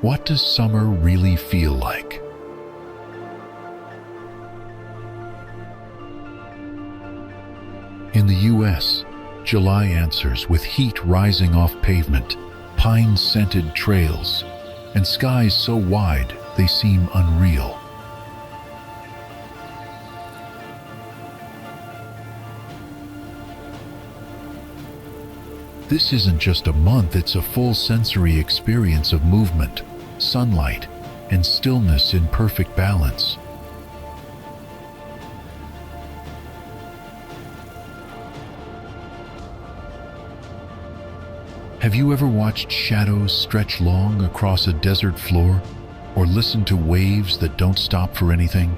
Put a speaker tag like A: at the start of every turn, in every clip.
A: What does summer really feel like? In the U.S., July answers with heat rising off pavement, pine-scented trails, and skies so wide they seem unreal. This isn't just a month, it's a full sensory experience of movement, sunlight, and stillness in perfect balance. Have you ever watched shadows stretch long across a desert floor, or listened to waves that don't stop for anything?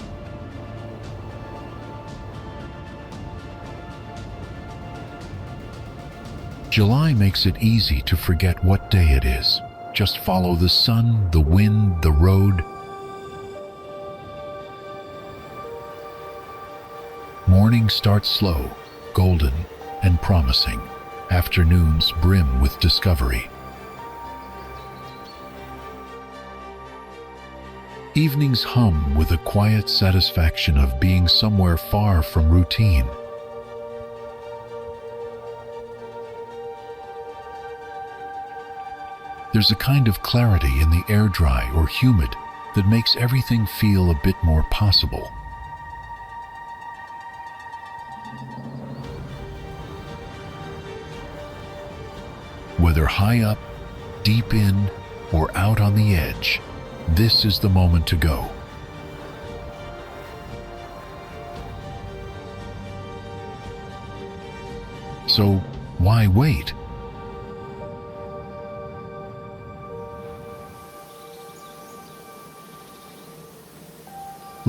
A: July makes it easy to forget what day it is. Just follow the sun, the wind, the road. Morning starts slow, golden, and promising. Afternoons brim with discovery. Evenings hum with a quiet satisfaction of being somewhere far from routine. There's a kind of clarity in the air, dry or humid, that makes everything feel a bit more possible. Whether high up, deep in, or out on the edge, this is the moment to go. So, why wait?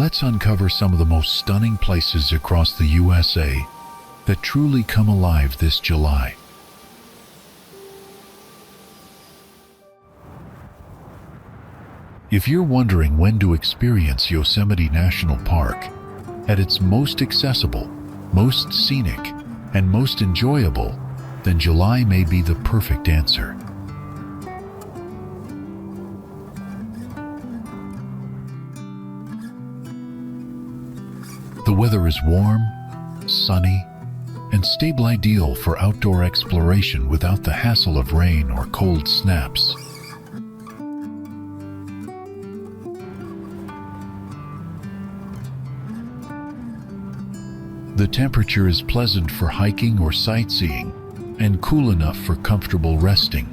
A: Let's uncover some of the most stunning places across the USA that truly come alive this July. If you're wondering when to experience Yosemite National Park, at its most accessible, most scenic, and most enjoyable, then July may be the perfect answer. The weather is warm, sunny, and stable, ideal for outdoor exploration without the hassle of rain or cold snaps. The temperature is pleasant for hiking or sightseeing, and cool enough for comfortable resting.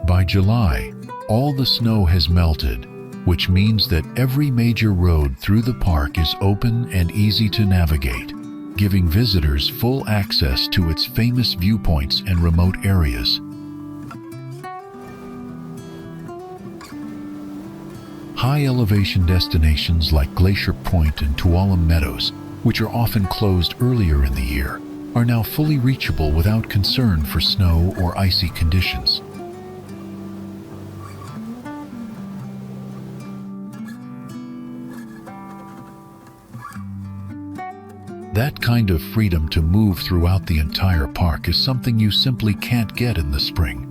A: By July, all the snow has melted, which means that every major road through the park is open and easy to navigate, giving visitors full access to its famous viewpoints and remote areas. High-elevation destinations like Glacier Point and Tuolumne Meadows, which are often closed earlier in the year, are now fully reachable without concern for snow or icy conditions. That kind of freedom to move throughout the entire park is something you simply can't get in the spring.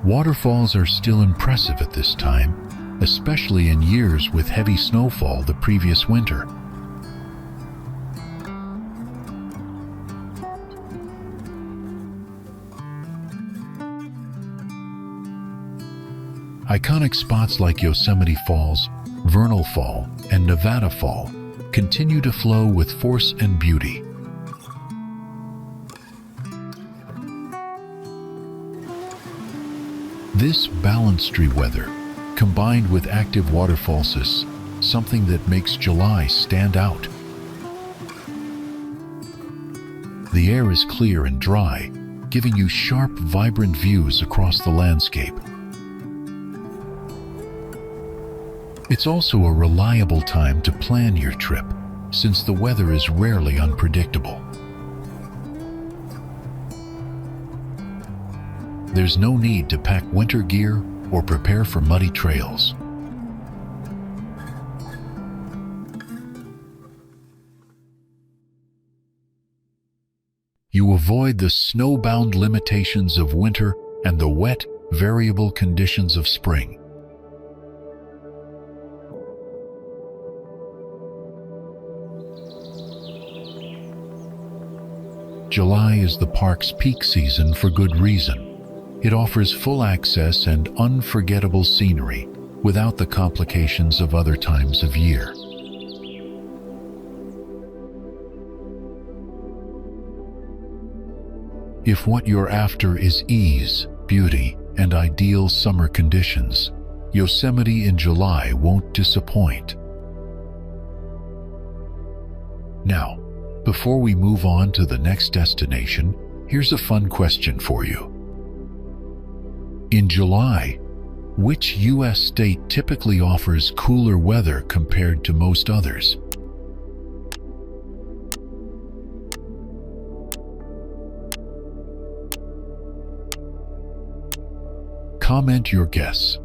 A: Waterfalls are still impressive at this time, especially in years with heavy snowfall the previous winter. Iconic spots like Yosemite Falls, Vernal Fall, and Nevada Fall continue to flow with force and beauty. This balanced weather, combined with active waterfalls, is something that makes July stand out. The air is clear and dry, giving you sharp, vibrant views across the landscape. It's also a reliable time to plan your trip, since the weather is rarely unpredictable. There's no need to pack winter gear or prepare for muddy trails. You avoid the snowbound limitations of winter and the wet, variable conditions of spring. July is the park's peak season for good reason. It offers full access and unforgettable scenery without the complications of other times of year. If what you're after is ease, beauty, and ideal summer conditions, Yosemite in July won't disappoint. Now, before we move on to the next destination, here's a fun question for you. In July, which U.S. state typically offers cooler weather compared to most others? Comment your guess.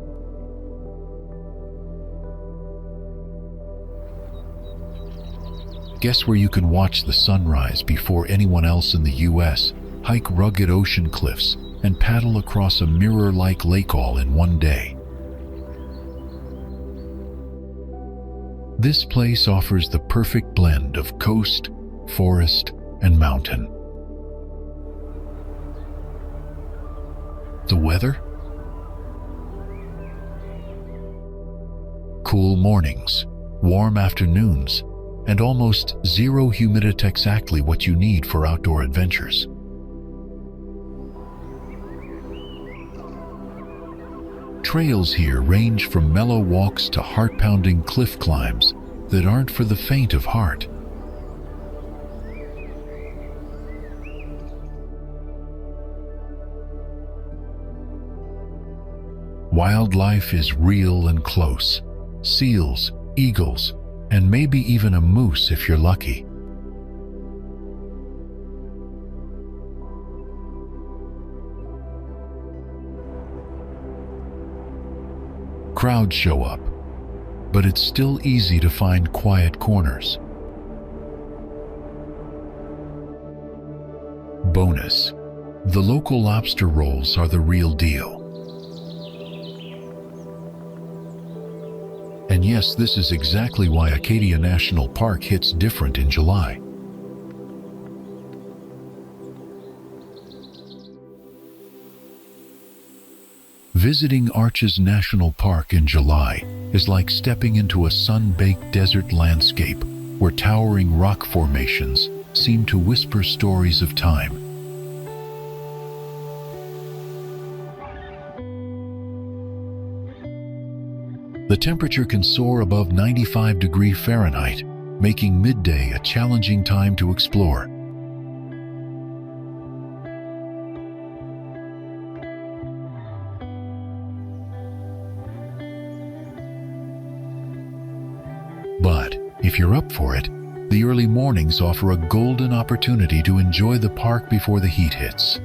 A: Guess where you can watch the sunrise before anyone else in the U.S., hike rugged ocean cliffs, and paddle across a mirror-like lake all in one day. This place offers the perfect blend of coast, forest, and mountain. The weather? Cool mornings, warm afternoons, and almost zero humidity, exactly what you need for outdoor adventures. Trails here range from mellow walks to heart-pounding cliff climbs that aren't for the faint of heart. Wildlife is real and close. Seals, eagles, and maybe even a moose if you're lucky. Crowds show up, but it's still easy to find quiet corners. Bonus: the local lobster rolls are the real deal. And yes, this is exactly why Acadia National Park hits different in July. Visiting Arches National Park in July is like stepping into a sun-baked desert landscape where towering rock formations seem to whisper stories of time. The temperature can soar above 95 degrees Fahrenheit, making midday a challenging time to explore. But if you're up for it, the early mornings offer a golden opportunity to enjoy the park before the heat hits.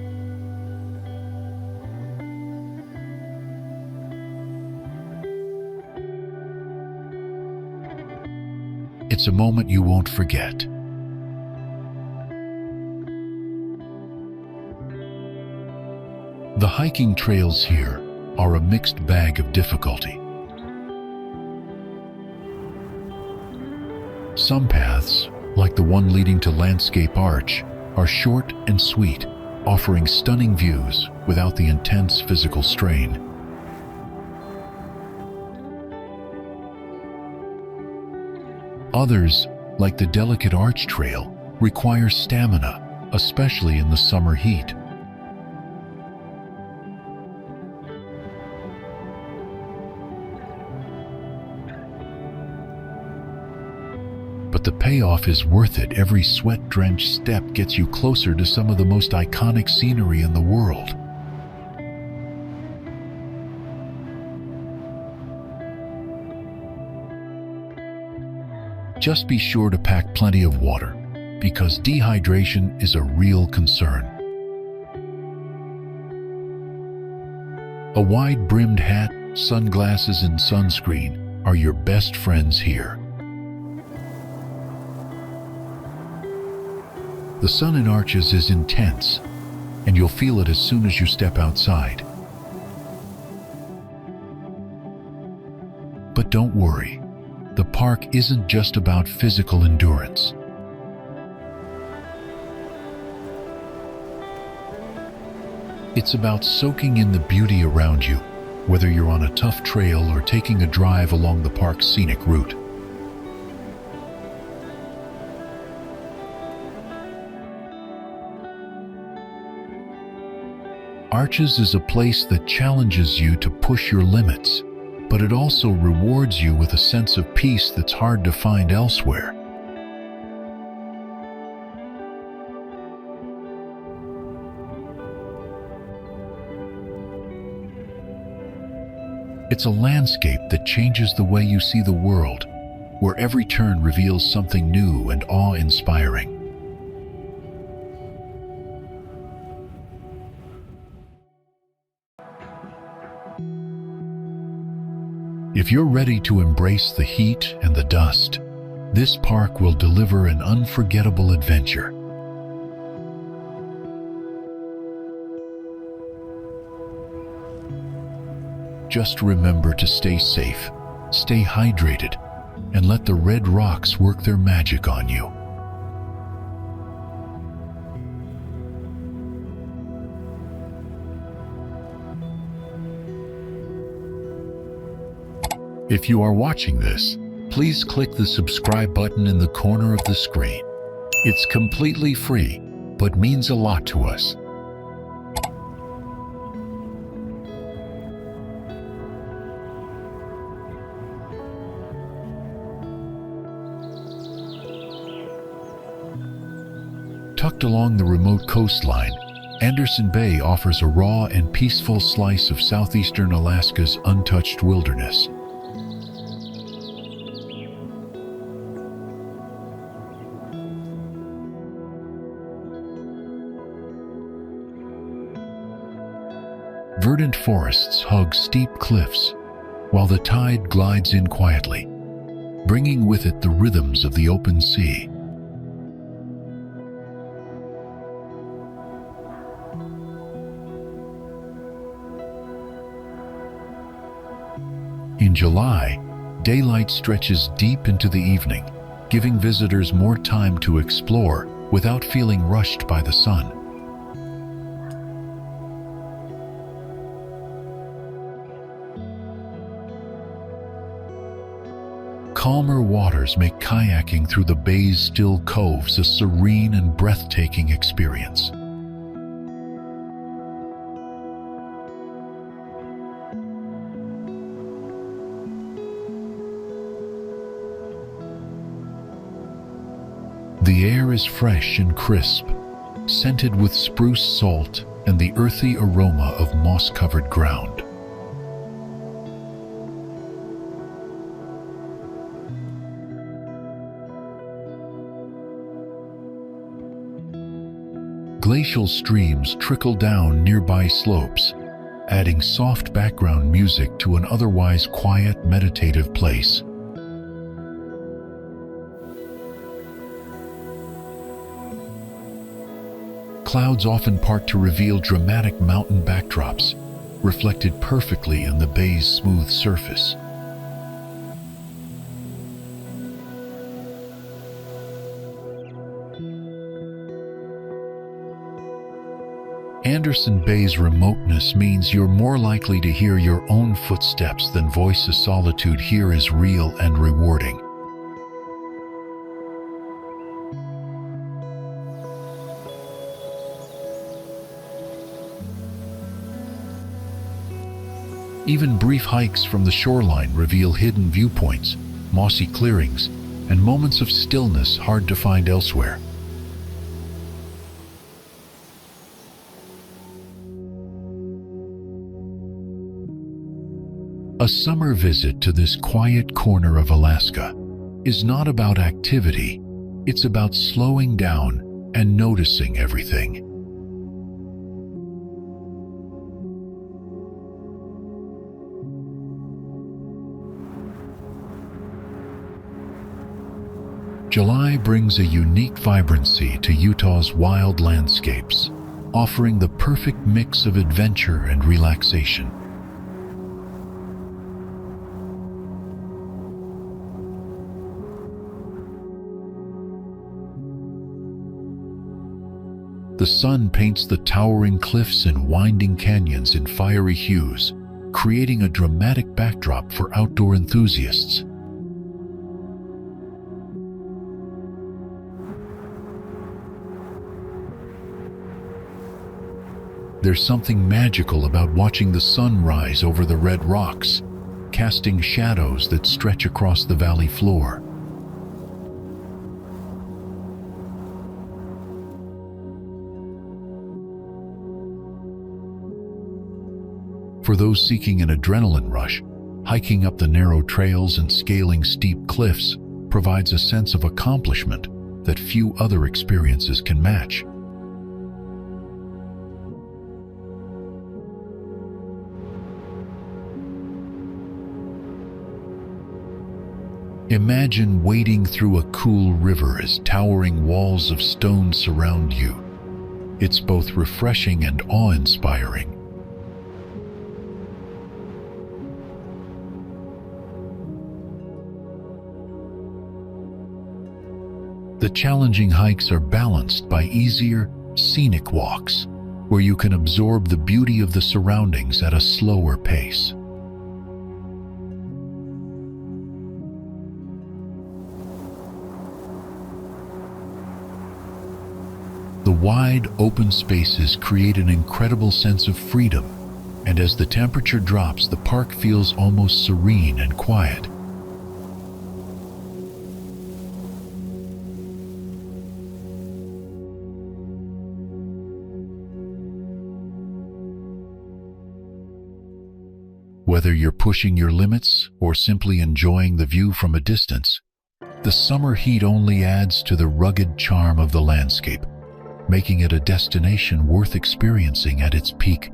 A: It's a moment you won't forget. The hiking trails here are a mixed bag of difficulty. Some paths, like the one leading to Landscape Arch, are short and sweet, offering stunning views without the intense physical strain. Others, like the delicate Arch Trail, require stamina, especially in the summer heat. But the payoff is worth it. Every sweat-drenched step gets you closer to some of the most iconic scenery in the world. Just be sure to pack plenty of water, because dehydration is a real concern. A wide-brimmed hat, sunglasses, and sunscreen are your best friends here. The sun in Arches is intense, and you'll feel it as soon as you step outside. But don't worry, the park isn't just about physical endurance. It's about soaking in the beauty around you, whether you're on a tough trail or taking a drive along the park's scenic route. Arches is a place that challenges you to push your limits, but it also rewards you with a sense of peace that's hard to find elsewhere. It's a landscape that changes the way you see the world, where every turn reveals something new and awe-inspiring. If you're ready to embrace the heat and the dust, this park will deliver an unforgettable adventure. Just remember to stay safe, stay hydrated, and let the red rocks work their magic on you. If you are watching this, please click the subscribe button in the corner of the screen. It's completely free, but means a lot to us. Tucked along the remote coastline, Anderson Bay offers a raw and peaceful slice of southeastern Alaska's untouched wilderness. Verdant forests hug steep cliffs, while the tide glides in quietly, bringing with it the rhythms of the open sea. In July, daylight stretches deep into the evening, giving visitors more time to explore without feeling rushed by the sun. Calmer waters make kayaking through the bay's still coves a serene and breathtaking experience. The air is fresh and crisp, scented with spruce salt and the earthy aroma of moss-covered ground. Glacial streams trickle down nearby slopes, adding soft background music to an otherwise quiet, meditative place. Clouds often part to reveal dramatic mountain backdrops, reflected perfectly in the bay's smooth surface. Anderson Bay's remoteness means you're more likely to hear your own footsteps than voice. A solitude here is real and rewarding. Even brief hikes from the shoreline reveal hidden viewpoints, mossy clearings, and moments of stillness hard to find elsewhere. A summer visit to this quiet corner of Alaska is not about activity, it's about slowing down and noticing everything. July brings a unique vibrancy to Utah's wild landscapes, offering the perfect mix of adventure and relaxation. The sun paints the towering cliffs and winding canyons in fiery hues, creating a dramatic backdrop for outdoor enthusiasts. There's something magical about watching the sun rise over the red rocks, casting shadows that stretch across the valley floor. For those seeking an adrenaline rush, hiking up the narrow trails and scaling steep cliffs provides a sense of accomplishment that few other experiences can match. Imagine wading through a cool river as towering walls of stone surround you. It's both refreshing and awe-inspiring. The challenging hikes are balanced by easier, scenic walks, where you can absorb the beauty of the surroundings at a slower pace. The wide, open spaces create an incredible sense of freedom, and as the temperature drops, the park feels almost serene and quiet. Whether you're pushing your limits or simply enjoying the view from a distance, the summer heat only adds to the rugged charm of the landscape, making it a destination worth experiencing at its peak.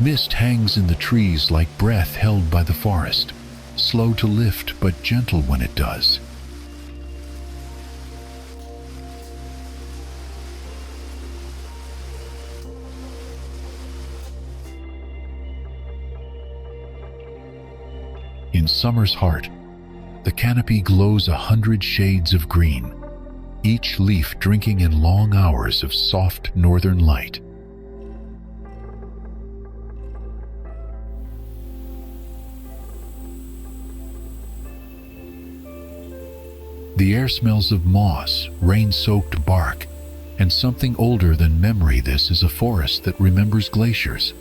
A: Mist hangs in the trees like breath held by the forest, slow to lift but gentle when it does. In summer's heart, the canopy glows 100 shades of green, each leaf drinking in long hours of soft northern light. The air smells of moss, rain-soaked bark, and something older than memory. This is a forest that remembers glaciers.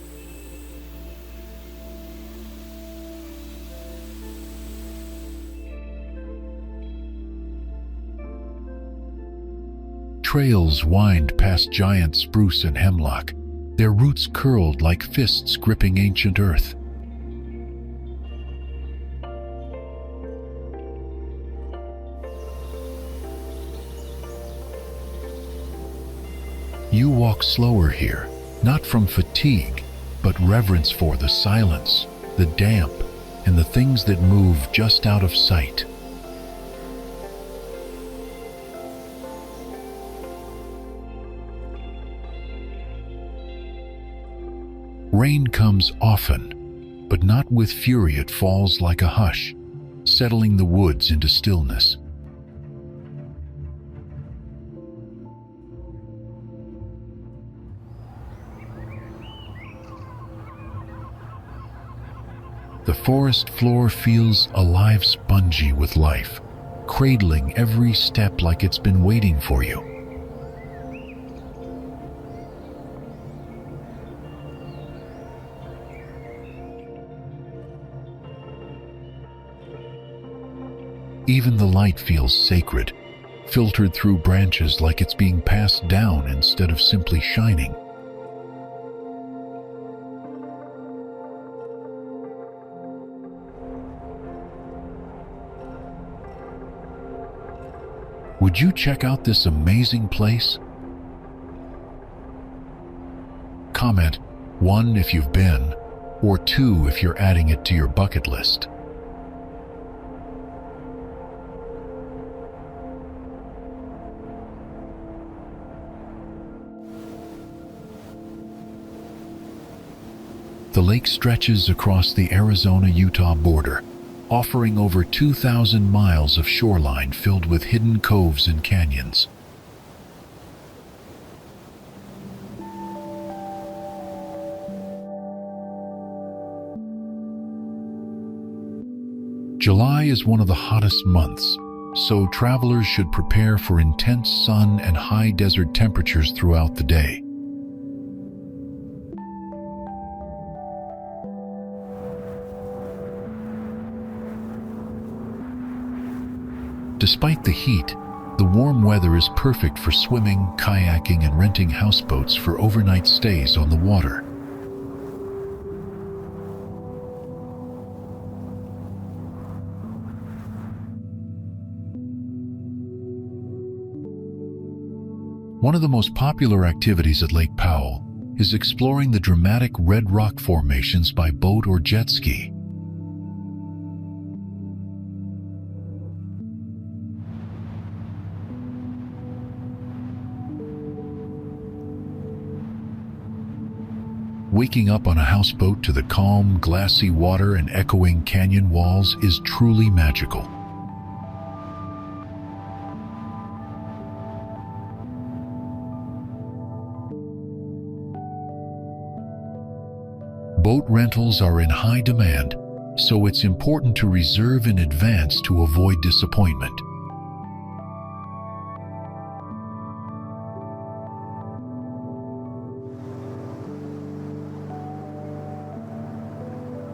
A: Trails wind past giant spruce and hemlock, their roots curled like fists gripping ancient earth. You walk slower here, not from fatigue, but reverence for the silence, the damp, and the things that move just out of sight. Rain comes often, but not with fury. It falls like a hush, settling the woods into stillness. The forest floor feels alive, spongy with life, cradling every step like it's been waiting for you. Even the light feels sacred, filtered through branches like it's being passed down instead of simply shining. Would you check out this amazing place? Comment 1 if you've been, or 2 if you're adding it to your bucket list. The lake stretches across the Arizona-Utah border, offering over 2,000 miles of shoreline filled with hidden coves and canyons. July is one of the hottest months, so travelers should prepare for intense sun and high desert temperatures throughout the day. Despite the heat, the warm weather is perfect for swimming, kayaking, and renting houseboats for overnight stays on the water. One of the most popular activities at Lake Powell is exploring the dramatic red rock formations by boat or jet ski. Waking up on a houseboat to the calm, glassy water and echoing canyon walls is truly magical. Boat rentals are in high demand, so it's important to reserve in advance to avoid disappointment.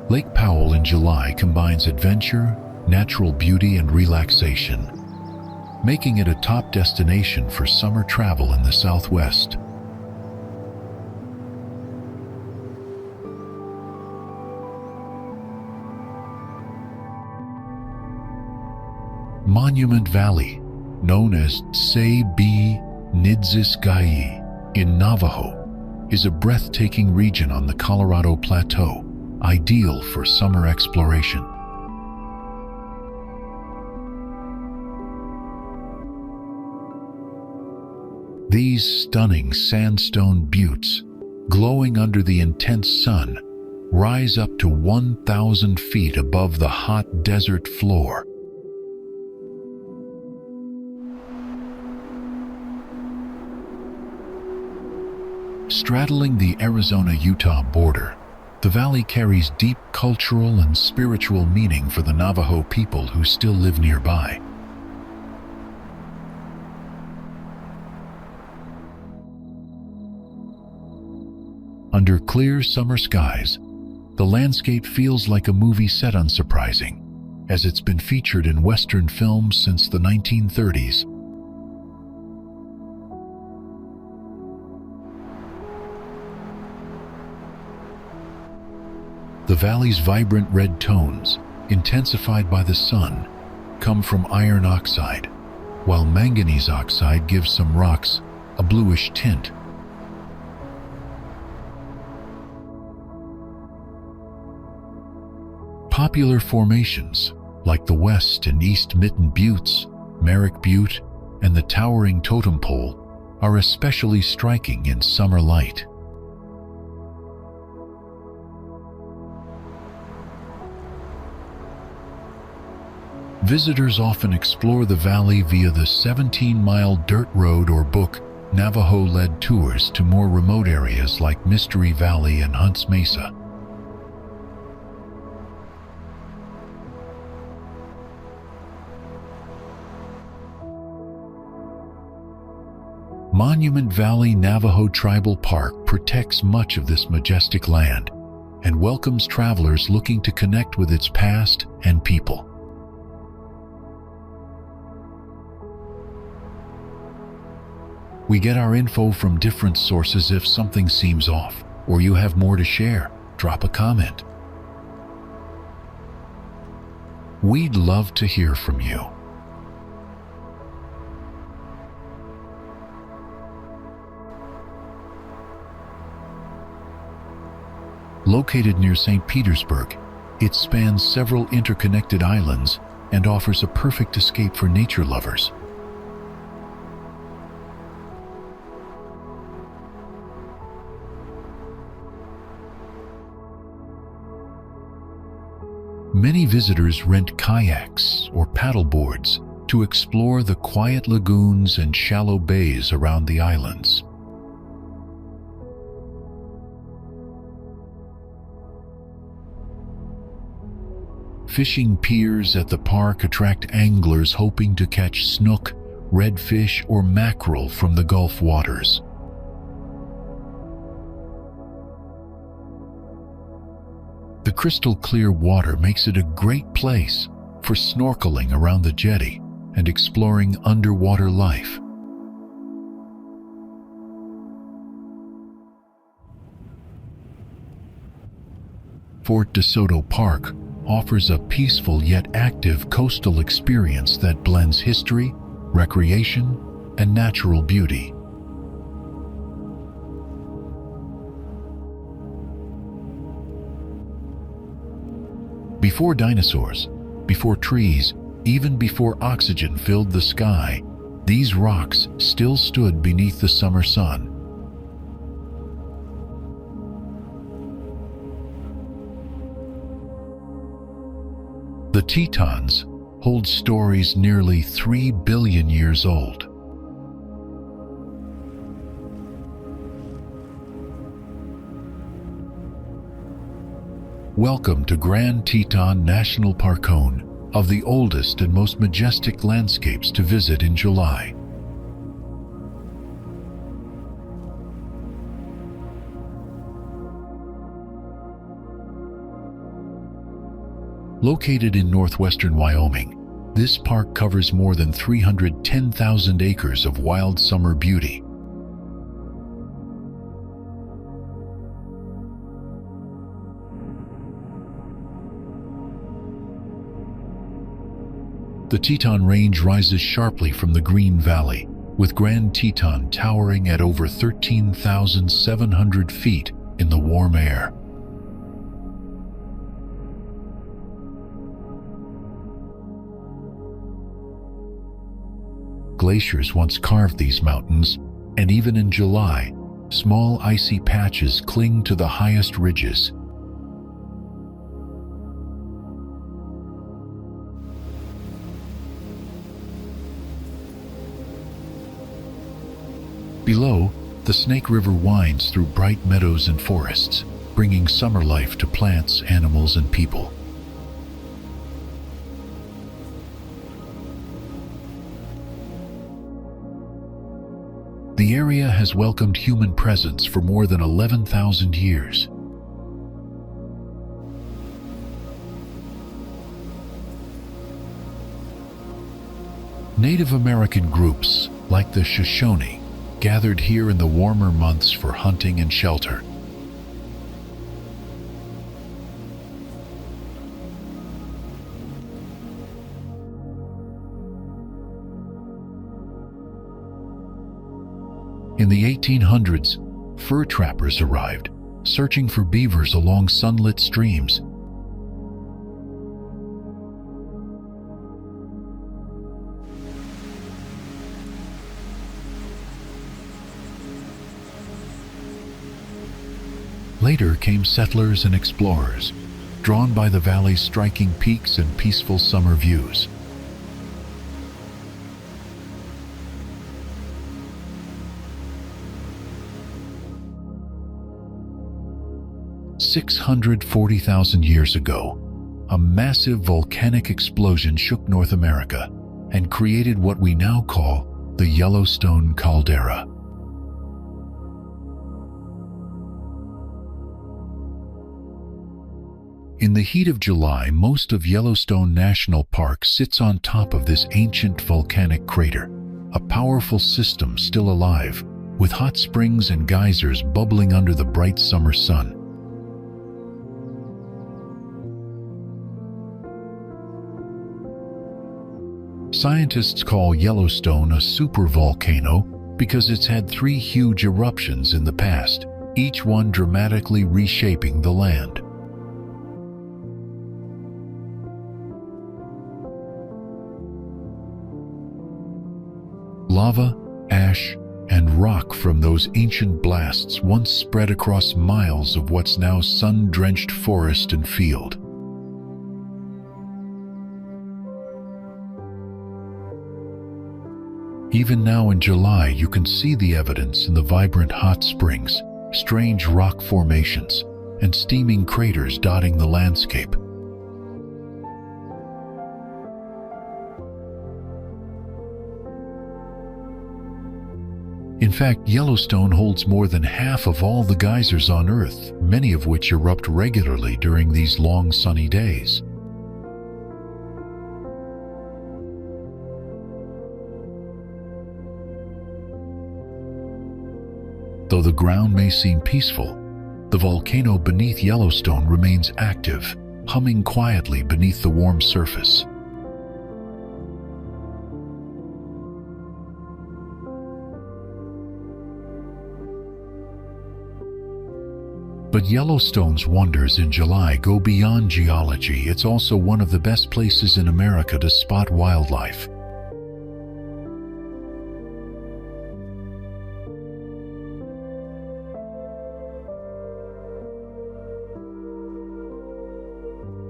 A: Lake Powell in July combines adventure, natural beauty, and relaxation, making it a top destination for summer travel in the Southwest. Monument Valley, known as Nidziskayi in Navajo, is a breathtaking region on the Colorado Plateau, ideal for summer exploration. These stunning sandstone buttes, glowing under the intense sun, rise up to 1,000 feet above the hot desert floor. Straddling the Arizona-Utah border, the valley carries deep cultural and spiritual meaning for the Navajo people who still live nearby. Under clear summer skies, the landscape feels like a movie set unsurprising, as it's been featured in Western films since the 1930s. The valley's vibrant red tones, intensified by the sun, come from iron oxide, while manganese oxide gives some rocks a bluish tint. Popular formations like the West and East Mitten Buttes, Merrick Butte, and the towering Totem Pole are especially striking in summer light. Visitors often explore the valley via the 17-mile dirt road or book Navajo-led tours to more remote areas like Mystery Valley and Hunts Mesa. Monument Valley Navajo Tribal Park protects much of this majestic land and welcomes travelers looking to connect with its past and people. We get our info from different sources. If something seems off or you have more to share, drop a comment. We'd love to hear from you. Located near St. Petersburg, it spans several interconnected islands and offers a perfect escape for nature lovers. Many visitors rent kayaks or paddleboards to explore the quiet lagoons and shallow bays around the islands. Fishing piers at the park attract anglers hoping to catch snook, redfish, or mackerel from the Gulf waters. The crystal-clear water makes it a great place for snorkeling around the jetty and exploring underwater life. Fort DeSoto Park offers a peaceful yet active coastal experience that blends history, recreation, and natural beauty. Before dinosaurs, before trees, even before oxygen filled the sky, these rocks still stood beneath the summer sun. The Tetons hold stories nearly 3 billion years old. Welcome to Grand Teton National Park, home of the oldest and most majestic landscapes to visit in July. Located in northwestern Wyoming, this park covers more than 310,000 acres of wild summer beauty. The Teton Range rises sharply from the Green Valley, with Grand Teton towering at over 13,700 feet in the warm air. Glaciers once carved these mountains, and even in July, small icy patches cling to the highest ridges. Below, the Snake River winds through bright meadows and forests, bringing summer life to plants, animals, and people. The area has welcomed human presence for more than 11,000 years. Native American groups, like the Shoshone, gathered here in the warmer months for hunting and shelter. In the 1800s, fur trappers arrived, searching for beavers along sunlit streams. Later came settlers and explorers, drawn by the valley's striking peaks and peaceful summer views. "640,000 years ago, a massive volcanic explosion shook North America and created what we now call the Yellowstone caldera. In the heat of July, most of Yellowstone National Park sits on top of this ancient volcanic crater, a powerful system still alive, with hot springs and geysers bubbling under the bright summer sun. Scientists call Yellowstone a supervolcano because it's had 3 huge eruptions in the past, each one dramatically reshaping the land. Lava, ash, and rock from those ancient blasts once spread across miles of what's now sun-drenched forest and field. Even now in July, you can see the evidence in the vibrant hot springs, strange rock formations, and steaming craters dotting the landscape. In fact, Yellowstone holds more than half of all the geysers on Earth, many of which erupt regularly during these long sunny days. Though the ground may seem peaceful, the volcano beneath Yellowstone remains active, humming quietly beneath the warm surface. But Yellowstone's wonders in July go beyond geology. It's also one of the best places in America to spot wildlife.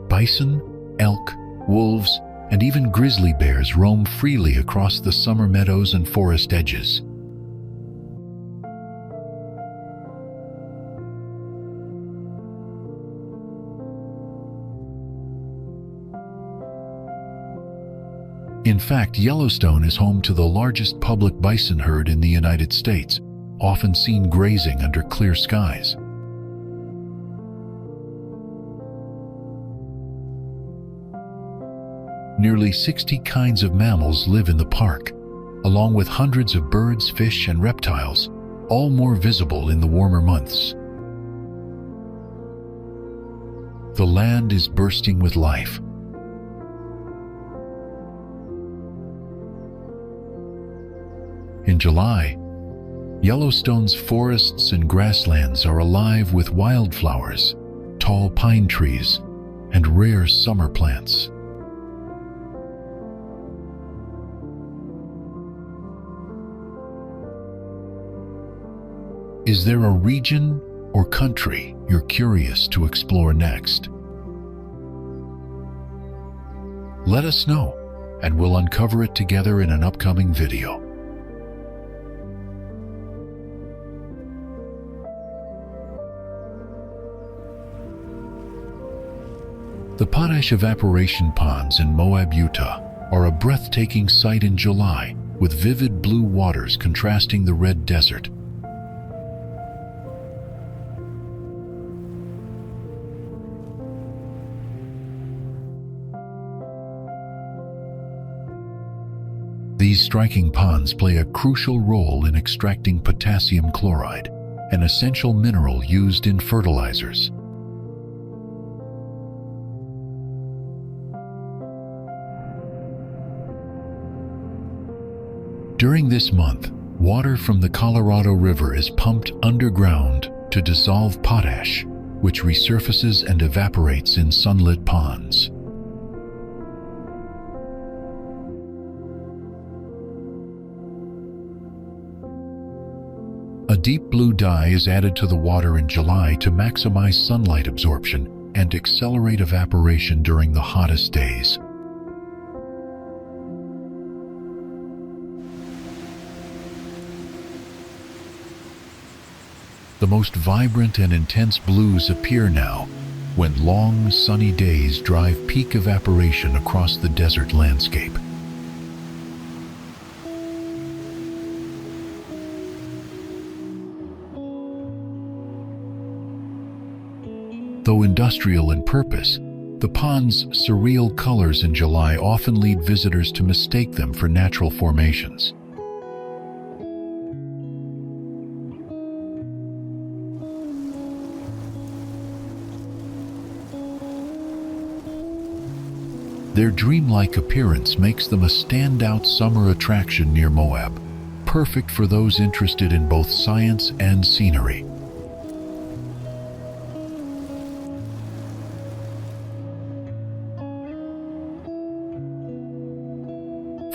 A: Bison, elk, wolves, and even grizzly bears roam freely across the summer meadows and forest edges. In fact, Yellowstone is home to the largest public bison herd in the United States, often seen grazing under clear skies. Nearly 60 kinds of mammals live in the park, along with hundreds of birds, fish, and reptiles, all more visible in the warmer months. The land is bursting with life. In July, Yellowstone's forests and grasslands are alive with wildflowers, tall pine trees, and rare summer plants. Is there a region or country you're curious to explore next? Let us know, and we'll uncover it together in an upcoming video. The Potash evaporation ponds in Moab, Utah, are a breathtaking sight in July, with vivid blue waters contrasting the red desert. These striking ponds play a crucial role in extracting potassium chloride, an essential mineral used in fertilizers. During this month, water from the Colorado River is pumped underground to dissolve potash, which resurfaces and evaporates in sunlit ponds. A deep blue dye is added to the water in July to maximize sunlight absorption and accelerate evaporation during the hottest days. The most vibrant and intense blues appear now, when long, sunny days drive peak evaporation across the desert landscape. Though industrial in purpose, the pond's surreal colors in July often lead visitors to mistake them for natural formations. Their dreamlike appearance makes them a standout summer attraction near Moab, perfect for those interested in both science and scenery.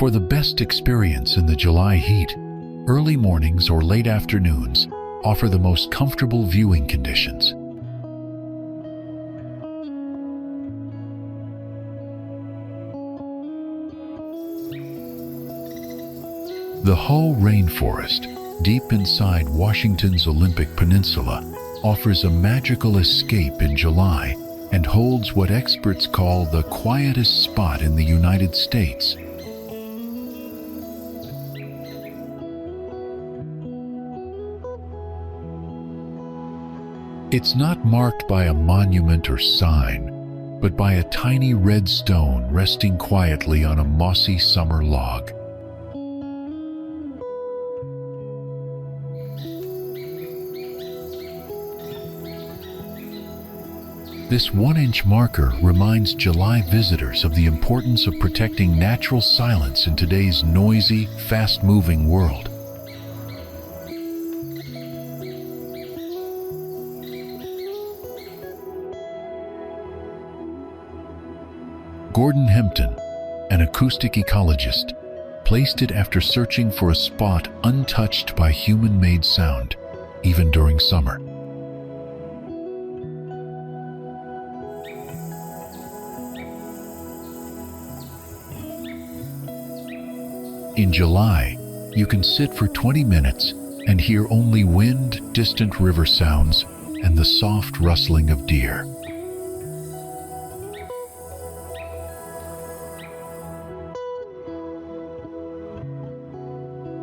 A: For the best experience in the July heat, early mornings or late afternoons offer the most comfortable viewing conditions. The Hoh Rainforest, deep inside Washington's Olympic Peninsula, offers a magical escape in July and holds what experts call the quietest spot in the United States. It's not marked by a monument or sign, but by a tiny red stone resting quietly on a mossy summer log. This 1-inch marker reminds July visitors of the importance of protecting natural silence in today's noisy, fast-moving world. Gordon Hempton, an acoustic ecologist, placed it after searching for a spot untouched by human-made sound, even during summer. In July, you can sit for 20 minutes and hear only wind, distant river sounds, and the soft rustling of deer.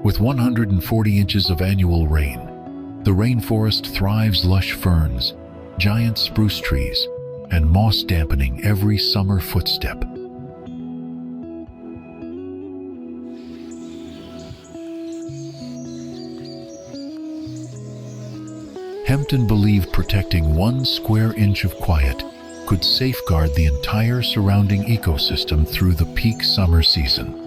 A: With 140 inches of annual rain, the rainforest thrives lush ferns, giant spruce trees, and moss dampening every summer footstep. Hempton believed protecting 1 square inch of quiet could safeguard the entire surrounding ecosystem through the peak summer season.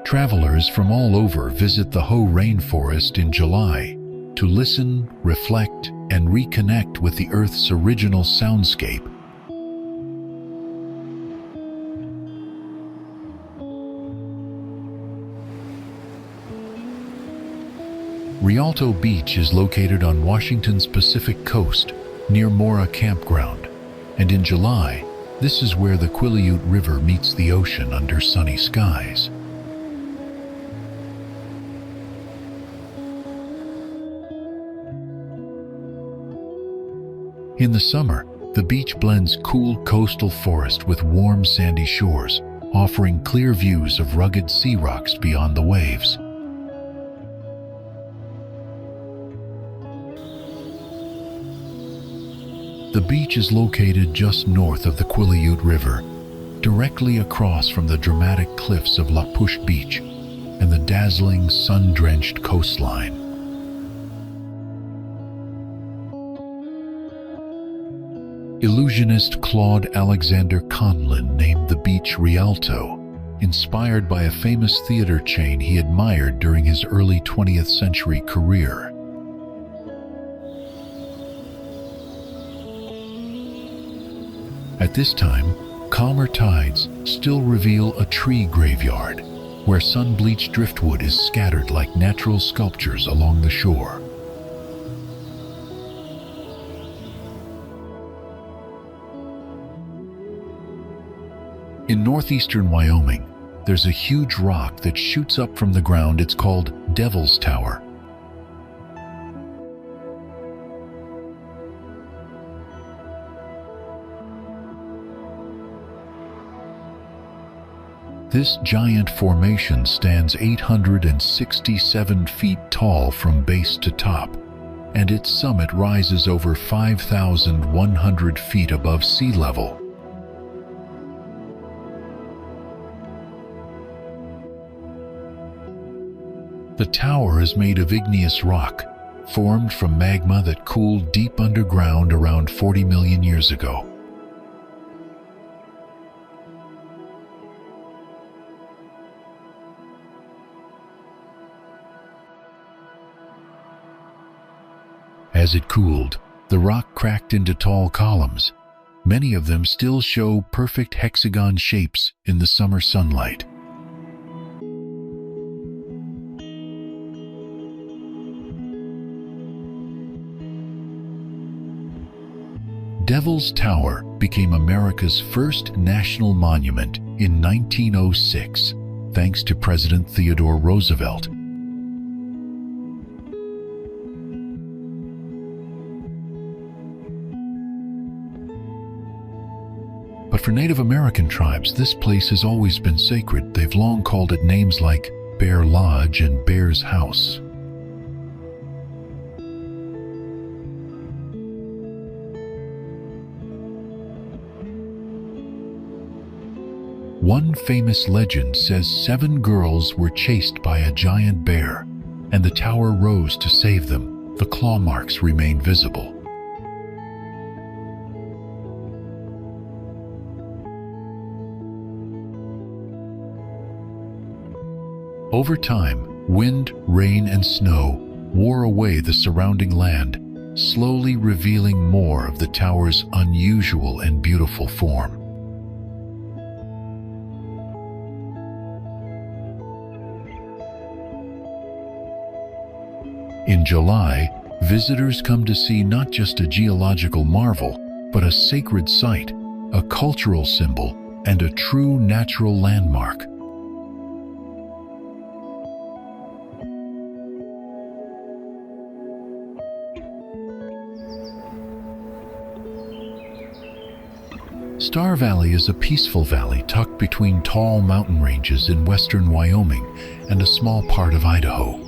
A: Travelers from all over visit the Hoh Rainforest in July to listen, reflect, and reconnect with the Earth's original soundscape. Rialto Beach is located on Washington's Pacific coast near Morro Campground, and in July, this is where the Quileute River meets the ocean under sunny skies. In the summer, the beach blends cool coastal forest with warm sandy shores, offering clear views of rugged sea rocks beyond the waves. The beach is located just north of the Quileute River, directly across from the dramatic cliffs of La Push Beach and the dazzling sun-drenched coastline. Illusionist Claude Alexander Conlin named the beach Rialto, inspired by a famous theater chain he admired during his early 20th century career. At this time, calmer tides still reveal a tree graveyard, where sun-bleached driftwood is scattered like natural sculptures along the shore. In northeastern Wyoming, there's a huge rock that shoots up from the ground. It's called Devil's Tower. This giant formation stands 867 feet tall from base to top, and its summit rises over 5,100 feet above sea level. The tower is made of igneous rock, formed from magma that cooled deep underground around 40 million years ago. As it cooled, the rock cracked into tall columns. Many of them still show perfect hexagon shapes in the summer sunlight. Devil's Tower became America's first national monument in 1906, thanks to President Theodore Roosevelt. But for Native American tribes, this place has always been sacred. They've long called it names like Bear Lodge and Bear's House. One famous legend says 7 girls were chased by a giant bear, and the tower rose to save them. The claw marks remain visible. Over time, wind, rain, and snow wore away the surrounding land, slowly revealing more of the tower's unusual and beautiful form. In July, visitors come to see not just a geological marvel, but a sacred site, a cultural symbol, and a true natural landmark. Star Valley is a peaceful valley tucked between tall mountain ranges in western Wyoming and a small part of Idaho.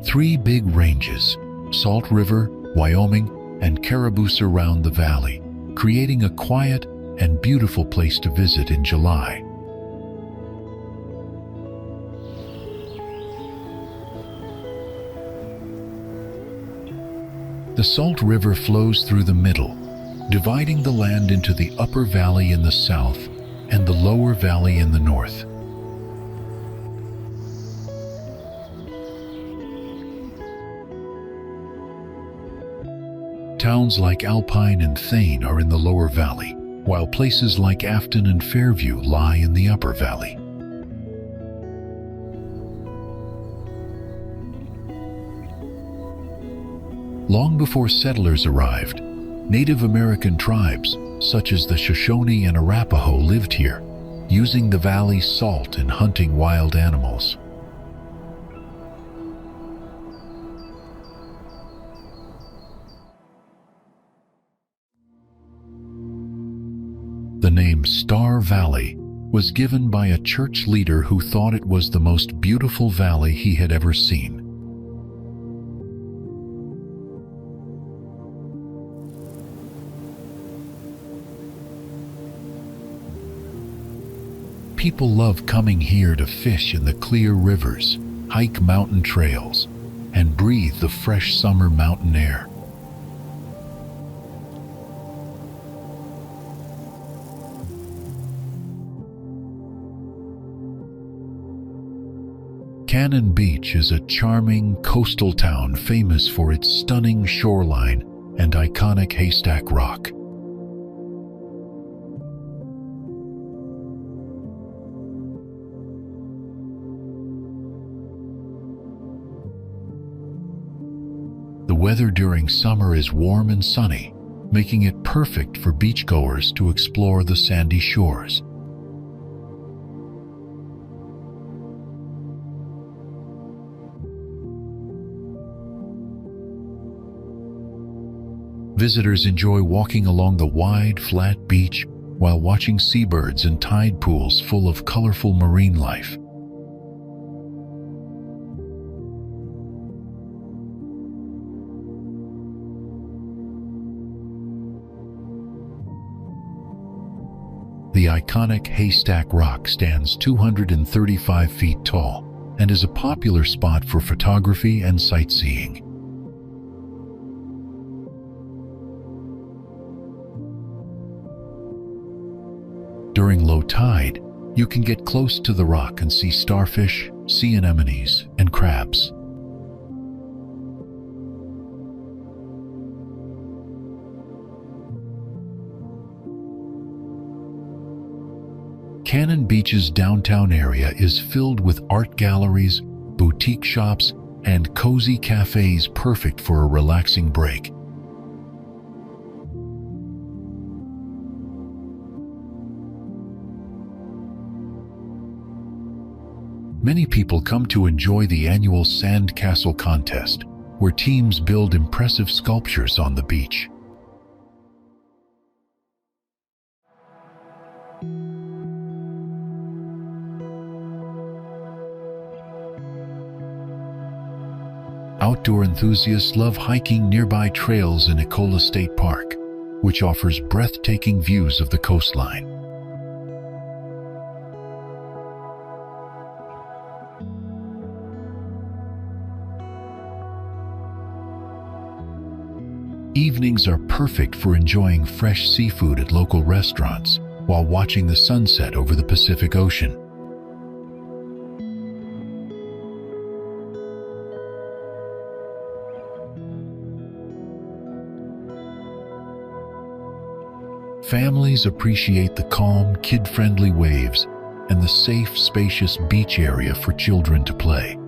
A: Three big ranges, Salt River, Wyoming, and Caribou, surround the valley, creating a quiet and beautiful place to visit in July. The Salt River flows through the middle, dividing the land into the upper valley in the south and the lower valley in the north. Towns like Alpine and Thane are in the lower valley, while places like Afton and Fairview lie in the upper valley. Long before settlers arrived, Native American tribes, such as the Shoshone and Arapaho, lived here, using the valley's salt and hunting wild animals. The name Star Valley was given by a church leader who thought it was the most beautiful valley he had ever seen. People love coming here to fish in the clear rivers, hike mountain trails, and breathe the fresh summer mountain air. Cannon Beach is a charming coastal town famous for its stunning shoreline and iconic haystack rock. The weather during summer is warm and sunny, making it perfect for beachgoers to explore the sandy shores. Visitors enjoy walking along the wide, flat beach while watching seabirds and tide pools full of colorful marine life. The iconic Haystack Rock stands 235 feet tall and is a popular spot for photography and sightseeing. During low tide, you can get close to the rock and see starfish, sea anemones, and crabs. Cannon Beach's downtown area is filled with art galleries, boutique shops, and cozy cafes perfect for a relaxing break. Many people come to enjoy the annual Sand Castle contest, where teams build impressive sculptures on the beach. Outdoor enthusiasts love hiking nearby trails in Ecola State Park, which offers breathtaking views of the coastline. Evenings are perfect for enjoying fresh seafood at local restaurants while watching the sunset over the Pacific Ocean. Families appreciate the calm, kid-friendly waves and the safe, spacious beach area for children to play.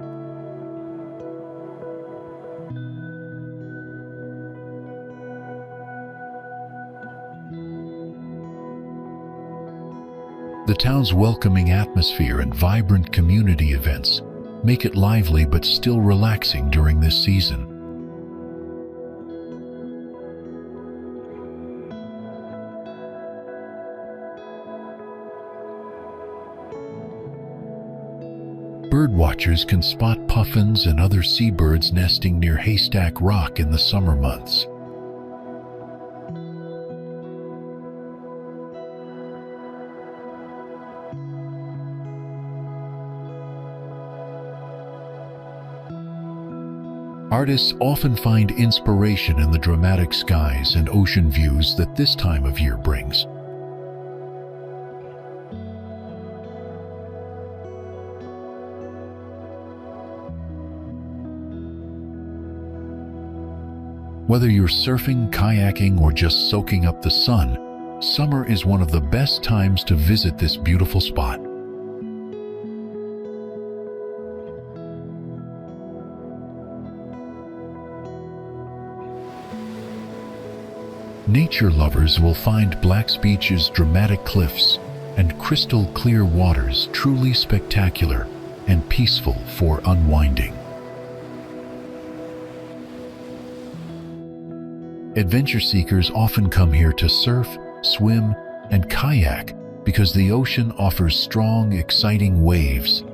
A: The town's welcoming atmosphere and vibrant community events make it lively but still relaxing during this season. Birdwatchers can spot puffins and other seabirds nesting near Haystack Rock in the summer months. Artists often find inspiration in the dramatic skies and ocean views that this time of year brings. Whether you're surfing, kayaking, or just soaking up the sun, summer is one of the best times to visit this beautiful spot. Nature lovers will find Black's Beach's dramatic cliffs and crystal clear waters truly spectacular and peaceful for unwinding. Adventure seekers often come here to surf, swim, and kayak because the ocean offers strong, exciting waves.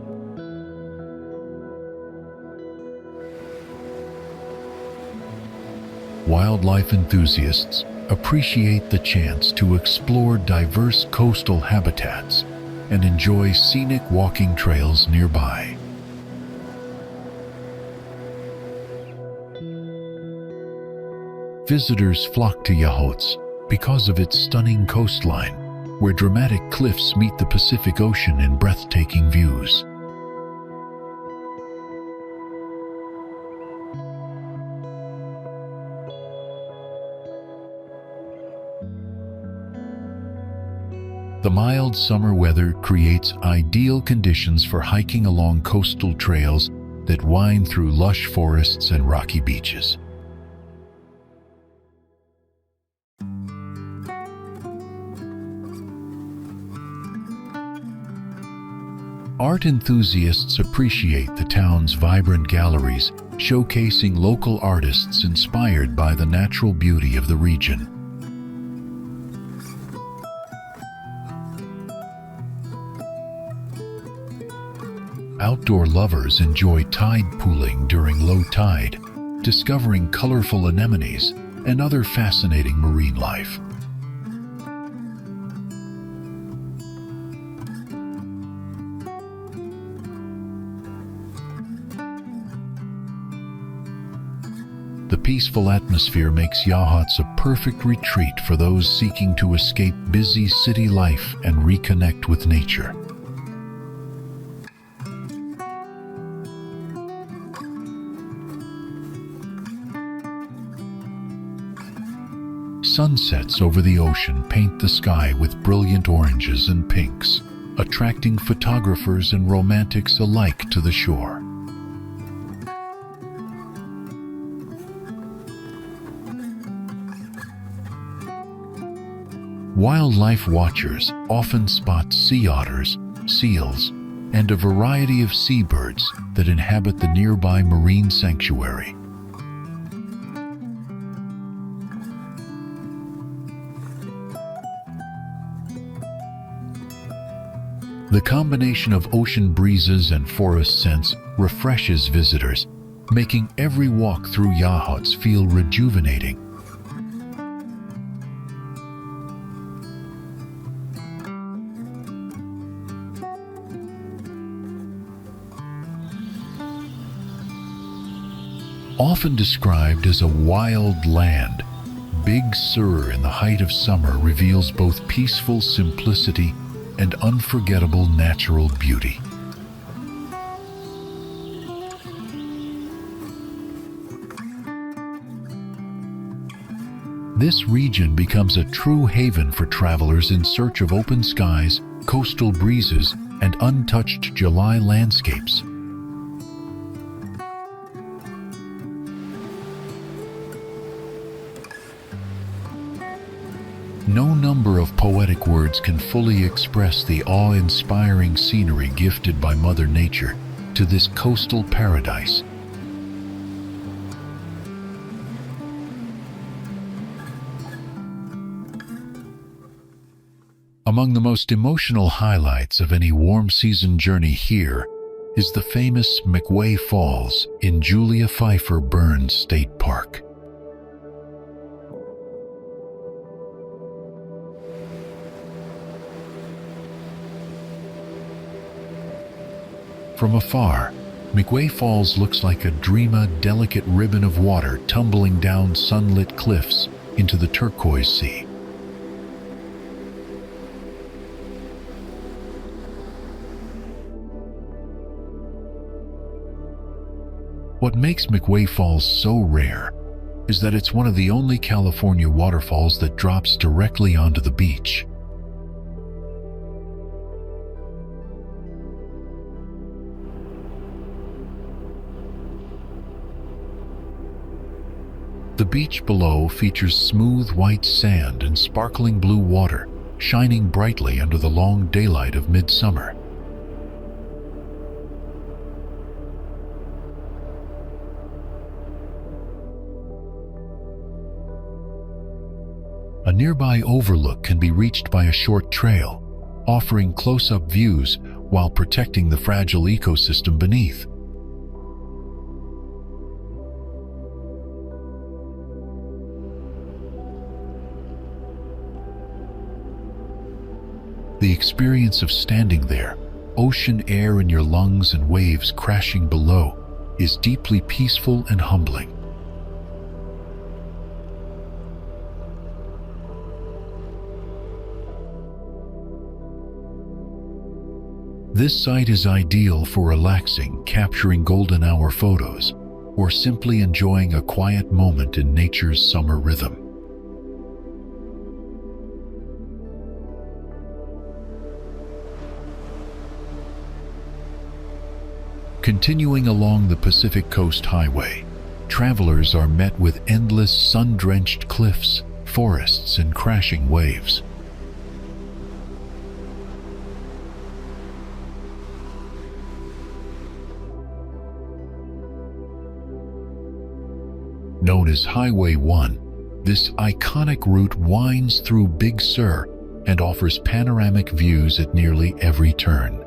A: Wildlife enthusiasts appreciate the chance to explore diverse coastal habitats and enjoy scenic walking trails nearby. Visitors flock to Yachats because of its stunning coastline, where dramatic cliffs meet the Pacific Ocean in breathtaking views. The mild summer weather creates ideal conditions for hiking along coastal trails that wind through lush forests and rocky beaches. Art enthusiasts appreciate the town's vibrant galleries, showcasing local artists inspired by the natural beauty of the region. Outdoor lovers enjoy tide pooling during low tide, discovering colorful anemones and other fascinating marine life. The peaceful atmosphere makes Yachats a perfect retreat for those seeking to escape busy city life and reconnect with nature. Sunsets over the ocean paint the sky with brilliant oranges and pinks, attracting photographers and romantics alike to the shore. Wildlife watchers often spot sea otters, seals, and a variety of seabirds that inhabit the nearby marine sanctuary. The combination of ocean breezes and forest scents refreshes visitors, making every walk through Yachats feel rejuvenating. Often described as a wild land, Big Sur in the height of summer reveals both peaceful simplicity and unforgettable natural beauty. This region becomes a true haven for travelers in search of open skies, coastal breezes, and untouched July landscapes. No number of poetic words can fully express the awe-inspiring scenery gifted by Mother Nature to this coastal paradise. Among the most emotional highlights of any warm season journey here is the famous McWay Falls in Julia Pfeiffer Burns State Park. From afar, McWay Falls looks like a dreamy, delicate ribbon of water tumbling down sunlit cliffs into the turquoise sea. What makes McWay Falls so rare is that it's one of the only California waterfalls that drops directly onto the beach. The beach below features smooth white sand and sparkling blue water, shining brightly under the long daylight of midsummer. A nearby overlook can be reached by a short trail, offering close-up views while protecting the fragile ecosystem beneath. The experience of standing there, ocean air in your lungs and waves crashing below, is deeply peaceful and humbling. This site is ideal for relaxing, capturing golden hour photos, or simply enjoying a quiet moment in nature's summer rhythm. Continuing along the Pacific Coast Highway, travelers are met with endless sun-drenched cliffs, forests, and crashing waves. Known as Highway 1, this iconic route winds through Big Sur and offers panoramic views at nearly every turn.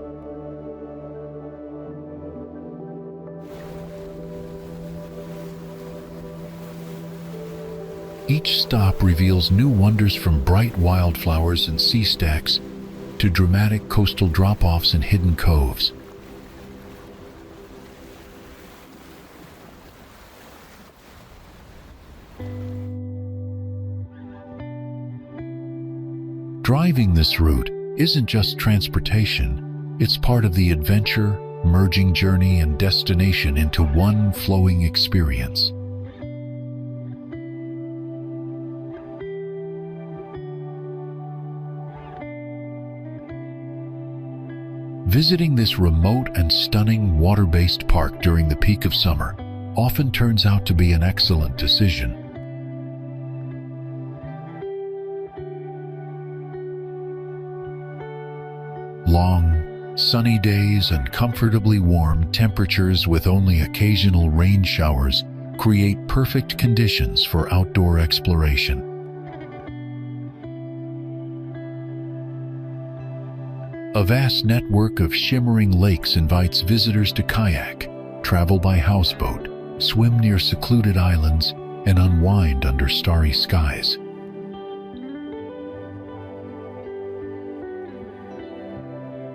A: Each stop reveals new wonders, from bright wildflowers and sea stacks to dramatic coastal drop-offs and hidden coves. Driving this route isn't just transportation, it's part of the adventure, merging journey and destination into one flowing experience. Visiting this remote and stunning water-based park during the peak of summer often turns out to be an excellent decision. Long, sunny days and comfortably warm temperatures with only occasional rain showers create perfect conditions for outdoor exploration. A vast network of shimmering lakes invites visitors to kayak, travel by houseboat, swim near secluded islands, and unwind under starry skies.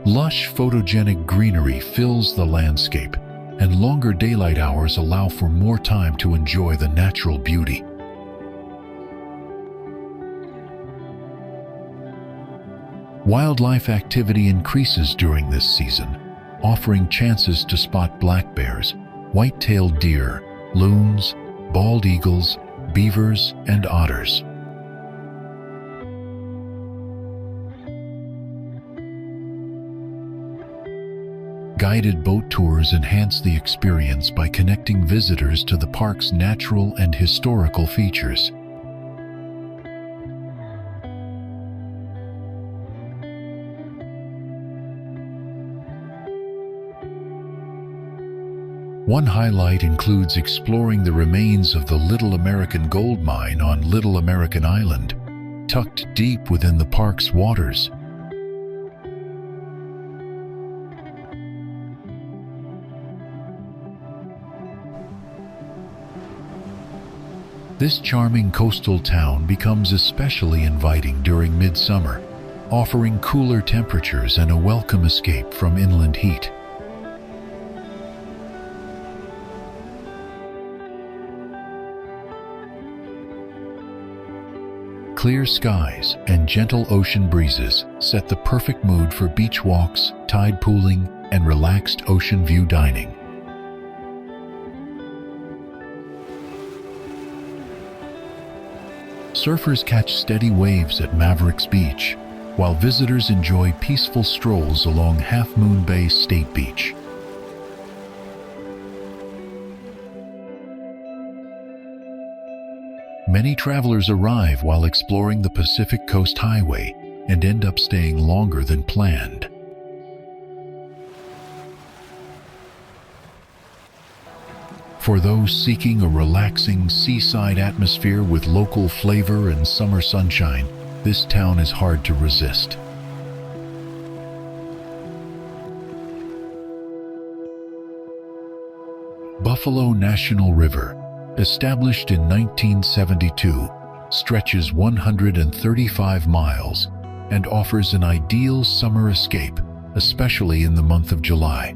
A: Lush photogenic greenery fills the landscape, and longer daylight hours allow for more time to enjoy the natural beauty. Wildlife activity increases during this season, offering chances to spot black bears, white-tailed deer, loons, bald eagles, beavers, and otters. Guided boat tours enhance the experience by connecting visitors to the park's natural and historical features. One highlight includes exploring the remains of the Little American Gold Mine on Little American Island, tucked deep within the park's waters. This charming coastal town becomes especially inviting during midsummer, offering cooler temperatures and a welcome escape from inland heat. Clear skies and gentle ocean breezes set the perfect mood for beach walks, tide pooling, and relaxed ocean view dining. Surfers catch steady waves at Mavericks Beach, while visitors enjoy peaceful strolls along Half Moon Bay State Beach. Many travelers arrive while exploring the Pacific Coast Highway and end up staying longer than planned. For those seeking a relaxing seaside atmosphere with local flavor and summer sunshine, this town is hard to resist. Buffalo National River, established in 1972, stretches 135 miles and offers an ideal summer escape, especially in the month of July.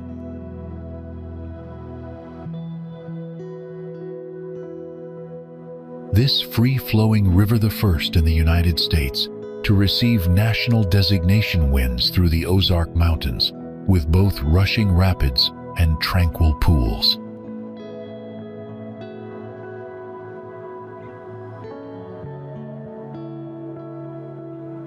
A: This free-flowing river, the first in the United States to receive national designation, winds through the Ozark Mountains with both rushing rapids and tranquil pools.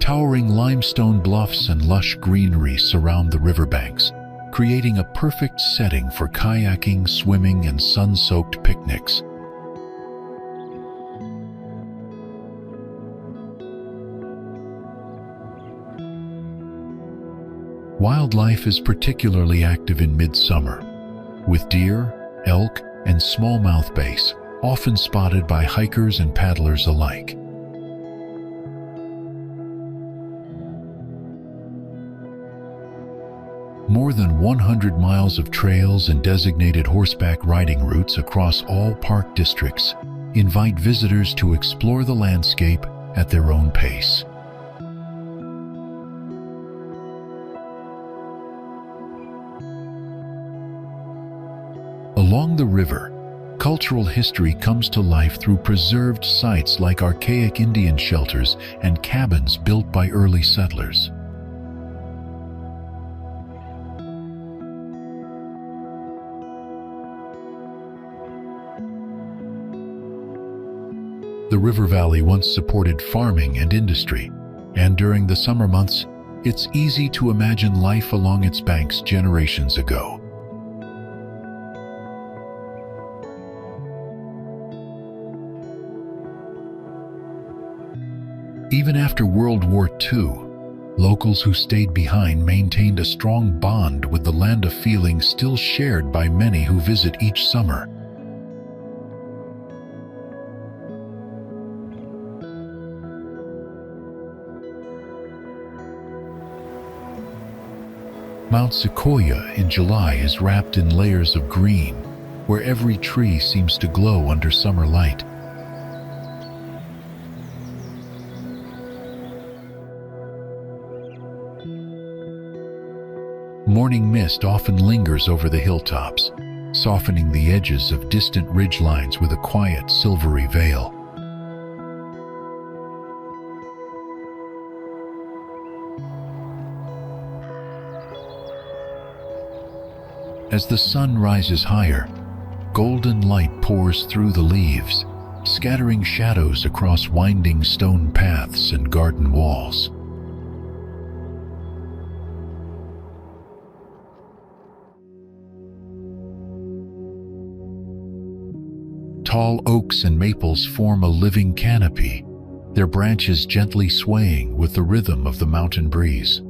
A: Towering limestone bluffs and lush greenery surround the riverbanks, creating a perfect setting for kayaking, swimming, and sun-soaked picnics. Wildlife is particularly active in midsummer, with deer, elk, and smallmouth bass often spotted by hikers and paddlers alike. More than 100 miles of trails and designated horseback riding routes across all park districts invite visitors to explore the landscape at their own pace. Along the river, cultural history comes to life through preserved sites like archaic Indian shelters and cabins built by early settlers. The river valley once supported farming and industry, and during the summer months, it's easy to imagine life along its banks generations ago. Even after World War II, locals who stayed behind maintained a strong bond with the land, a feeling still shared by many who visit each summer. Mount Sequoyah in July is wrapped in layers of green, where every tree seems to glow under summer light. Morning mist often lingers over the hilltops, softening the edges of distant ridgelines with a quiet, silvery veil. As the sun rises higher, golden light pours through the leaves, scattering shadows across winding stone paths and garden walls. Tall oaks and maples form a living canopy, their branches gently swaying with the rhythm of the mountain breeze.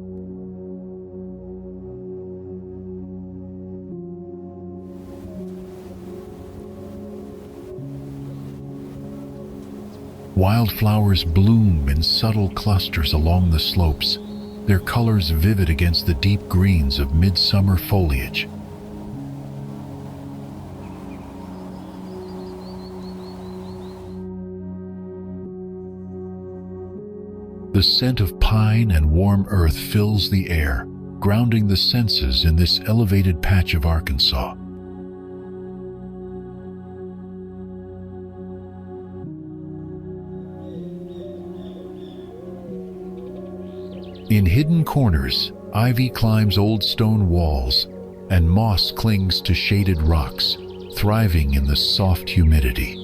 A: Wildflowers bloom in subtle clusters along the slopes, their colors vivid against the deep greens of midsummer foliage. The scent of pine and warm earth fills the air, grounding the senses in this elevated patch of Arkansas. In hidden corners, ivy climbs old stone walls, and moss clings to shaded rocks, thriving in the soft humidity.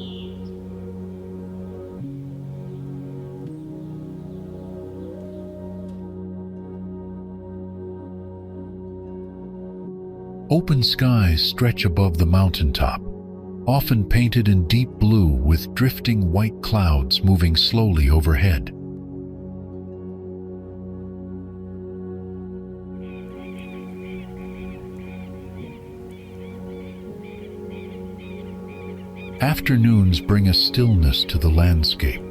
A: Open skies stretch above the mountaintop, often painted in deep blue with drifting white clouds moving slowly overhead. Afternoons bring a stillness to the landscape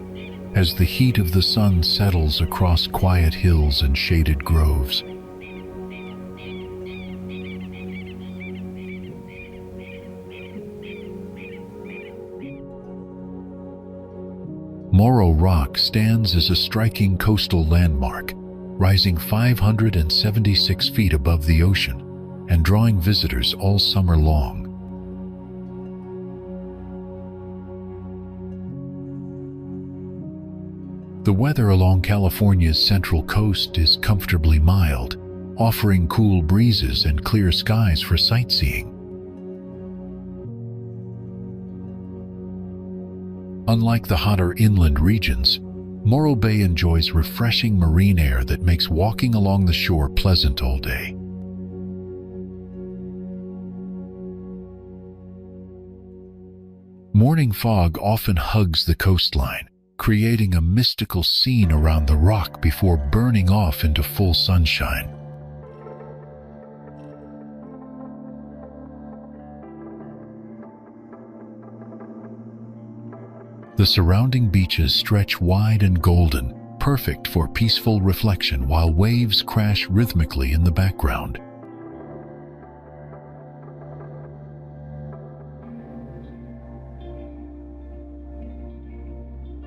A: as the heat of the sun settles across quiet hills and shaded groves. Morro Rock stands as a striking coastal landmark, rising 576 feet above the ocean and drawing visitors all summer long. The weather along California's central coast is comfortably mild, offering cool breezes and clear skies for sightseeing. Unlike the hotter inland regions, Morro Bay enjoys refreshing marine air that makes walking along the shore pleasant all day. Morning fog often hugs the coastline, creating a mystical scene around the rock before burning off into full sunshine. The surrounding beaches stretch wide and golden, perfect for peaceful reflection while waves crash rhythmically in the background.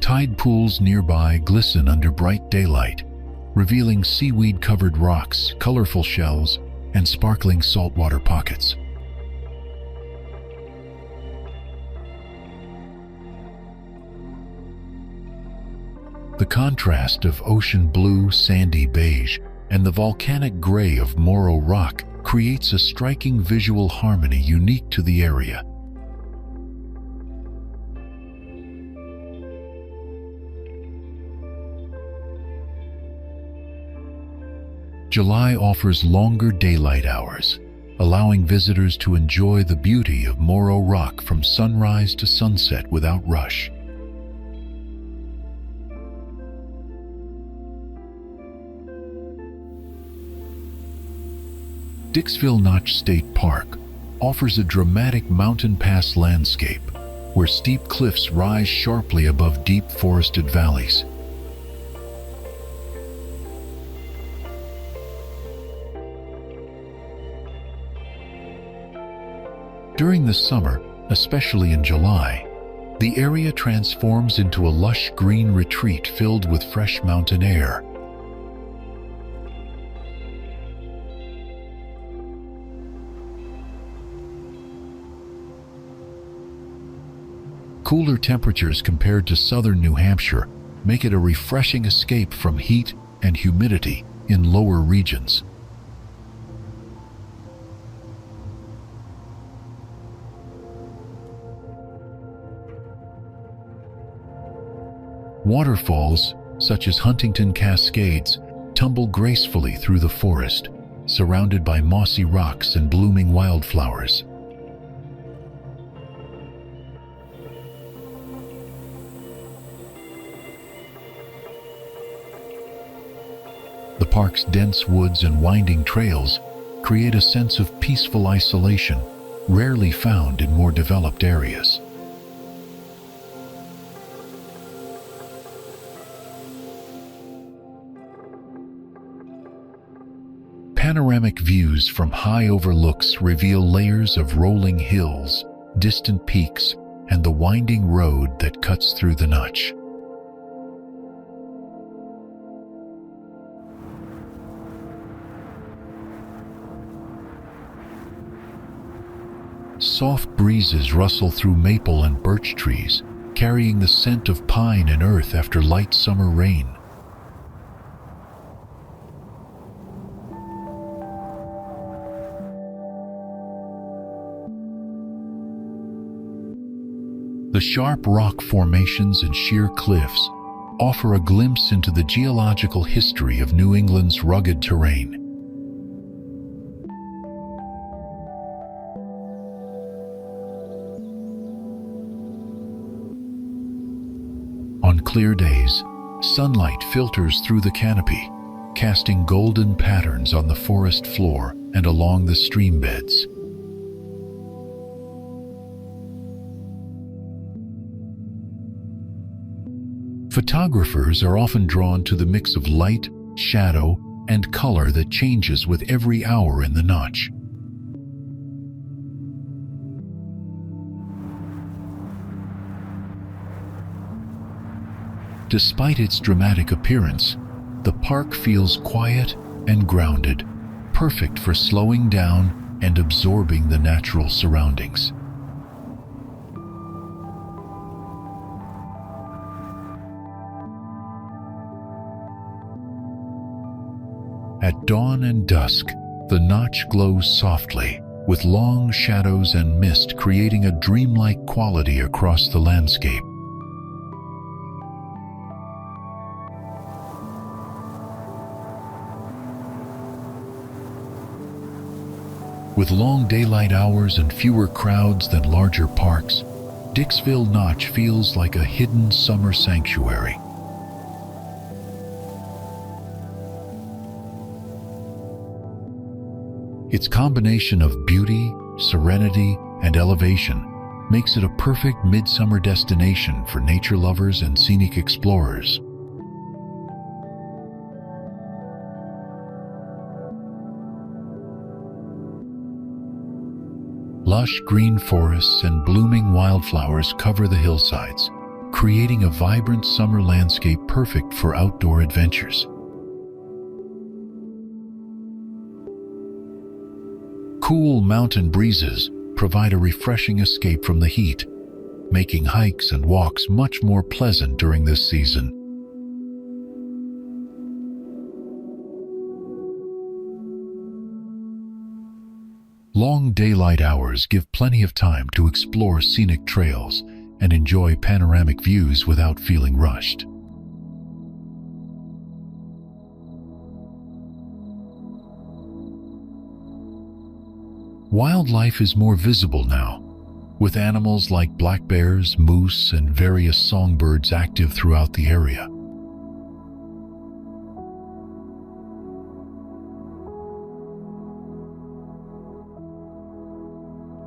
A: Tide pools nearby glisten under bright daylight, revealing seaweed-covered rocks, colorful shells, and sparkling saltwater pockets. The contrast of ocean blue, sandy beige, and the volcanic gray of Morro rock creates a striking visual harmony unique to the area. July offers longer daylight hours, allowing visitors to enjoy the beauty of Morro rock from sunrise to sunset without rush. Dixville Notch State Park offers a dramatic mountain pass landscape where steep cliffs rise sharply above deep forested valleys. During the summer, especially in July, the area transforms into a lush green retreat filled with fresh mountain air. Cooler temperatures compared to southern New Hampshire make it a refreshing escape from heat and humidity in lower regions. Waterfalls, such as Huntington Cascades, tumble gracefully through the forest, surrounded by mossy rocks and blooming wildflowers. The park's dense woods and winding trails create a sense of peaceful isolation, rarely found in more developed areas. Panoramic views from high overlooks reveal layers of rolling hills, distant peaks, and the winding road that cuts through the notch. Soft breezes rustle through maple and birch trees, carrying the scent of pine and earth after light summer rain. The sharp rock formations and sheer cliffs offer a glimpse into the geological history of New England's rugged terrain. On clear days, sunlight filters through the canopy, casting golden patterns on the forest floor and along the stream beds. Photographers are often drawn to the mix of light, shadow, and color that changes with every hour in the notch. Despite its dramatic appearance, the park feels quiet and grounded, perfect for slowing down and absorbing the natural surroundings. At dawn and dusk, the notch glows softly, with long shadows and mist creating a dreamlike quality across the landscape. With long daylight hours and fewer crowds than larger parks, Dixville Notch feels like a hidden summer sanctuary. Its combination of beauty, serenity, and elevation makes it a perfect midsummer destination for nature lovers and scenic explorers. Lush green forests and blooming wildflowers cover the hillsides, creating a vibrant summer landscape perfect for outdoor adventures. Cool mountain breezes provide a refreshing escape from the heat, making hikes and walks much more pleasant during this season. Long daylight hours give plenty of time to explore scenic trails and enjoy panoramic views without feeling rushed. Wildlife is more visible now, with animals like black bears, moose, and various songbirds active throughout the area.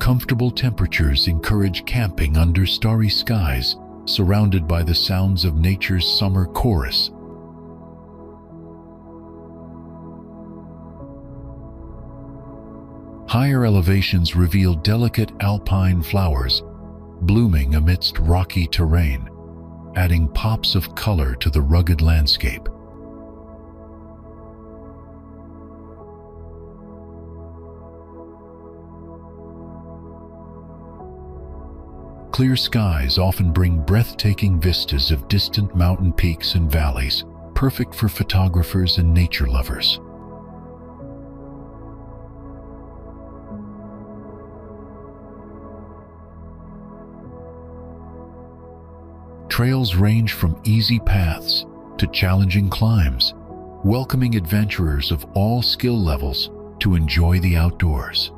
A: Comfortable temperatures encourage camping under starry skies, surrounded by the sounds of nature's summer chorus. Higher elevations reveal delicate alpine flowers blooming amidst rocky terrain, adding pops of color to the rugged landscape. Clear skies often bring breathtaking vistas of distant mountain peaks and valleys, perfect for photographers and nature lovers. Trails range from easy paths to challenging climbs, welcoming adventurers of all skill levels to enjoy the outdoors.